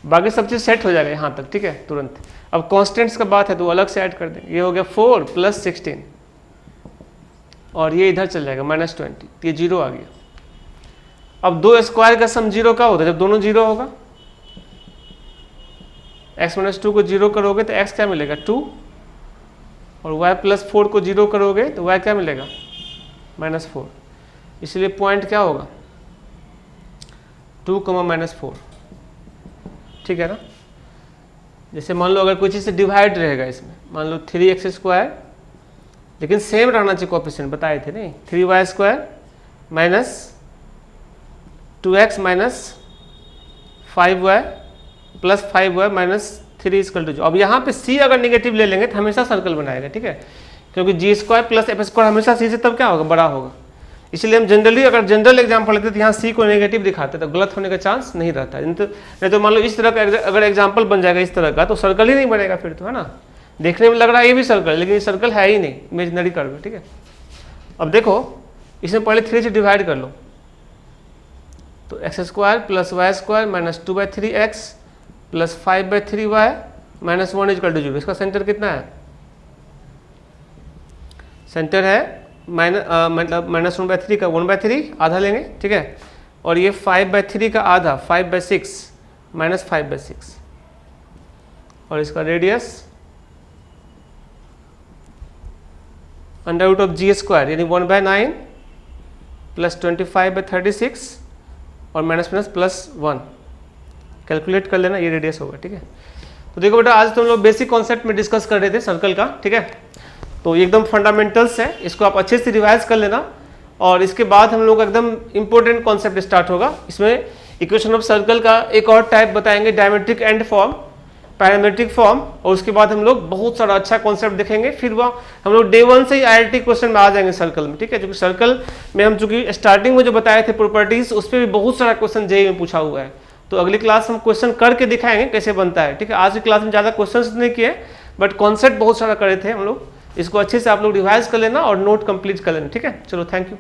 बाकी सब चीज़ सेट हो जाएगा यहाँ तक, ठीक है, तुरंत। अब कॉन्स्टेंट्स का बात है तो अलग से ऐड कर दें। ये हो गया 4 + 16, और ये इधर चल जाएगा -20, ये 0 आ गया। अब दो स्क्वायर का सम 0 का होता है जब दोनों 0 होगा। x - 2 को 0 करोगे तो x क्या मिलेगा? 2, और y + 4 को 0 करोगे तो y क्या मिलेगा? -4। इसलिए पॉइंट क्या होगा? 2, -4, ठीक है ना। जैसे मान लो अगर कोई चीज़ से डिवाइड रहेगा इसमें, मान लो 3x², लेकिन सेम रहना चाहिए कोएफिशिएंट, बताए थे नहीं, 3y² minus 2x minus 5y plus 5y minus 3 = 0। अब यहाँ पे c अगर नेगेटिव ले लेंगे तो हमेशा सर्कल बनाएगा, ठीक है, क्योंकि g² प्लस f² हमेशा c से तब क्या होगा, बड़ा होगा। इसलिए हम जनरली अगर जनरल एग्जाम्पल लेते तो यहाँ c को नेगेटिव दिखाते तो गलत होने का चांस नहीं रहता। नहीं तो मान लो इस तरह का अगर एग्जाम्पल बन जाएगा इस तरह का, तो सर्कल ही नहीं बनेगा फिर तो, है ना। देखने में लग रहा है ये भी सर्कल, लेकिन ये सर्कल है ही नहीं, इमेजिनरी कर्व है, ठीक है। अब देखो इसमें पहले 3 से डिवाइड कर लो, तो x² plus y² minus 2/3x plus 5/3y minus 1 = 0। इसका सेंटर कितना है, सेंटर है मतलब -1/3 का 1/3 आधा लेंगे, ठीक है, और ये 5/3 का आधा 5/6 माइनस 5/6, और इसका रेडियस √g² यानी 1/9 प्लस 25/36 और माइनस +1 कैलकुलेट कर लेना, ये रेडियस होगा, ठीक है। तो देखो बेटा आज तो हम लोग बेसिक कॉन्सेप्ट में डिस्कस कर रहे थे सर्कल का, ठीक है, तो ये एकदम फंडामेंटल्स है, इसको आप अच्छे से रिवाइज कर लेना। और इसके बाद हम लोग एकदम इंपॉर्टेंट कॉन्सेप्ट स्टार्ट होगा, इसमें इक्वेशन ऑफ सर्कल का एक और टाइप बताएंगे, diametric end form, parametric form, और उसके बाद हम लोग बहुत सारा अच्छा कॉन्सेप्ट देखेंगे। फिर वह हम लोग डे 1 से ही IIT क्वेश्चन में आ जाएंगे सर्कल में, ठीक है, क्योंकि सर्कल में हम चूंकि स्टार्टिंग में जो बताए थे प्रॉपर्टीज, उस पर भी बहुत सारा क्वेश्चन जेईई में पूछा हुआ है। तो अगली क्लास हम क्वेश्चन करके दिखाएंगे कैसे बनता है, ठीक है। आज की क्लास में ज़्यादा क्वेश्चन नहीं किए, बट कॉन्सेप्ट बहुत सारा करे थे हम लोग। इसको अच्छे से आप लोग रिवाइज कर लेना और नोट कंप्लीट कर लेना, ठीक है। चलो थैंक यू।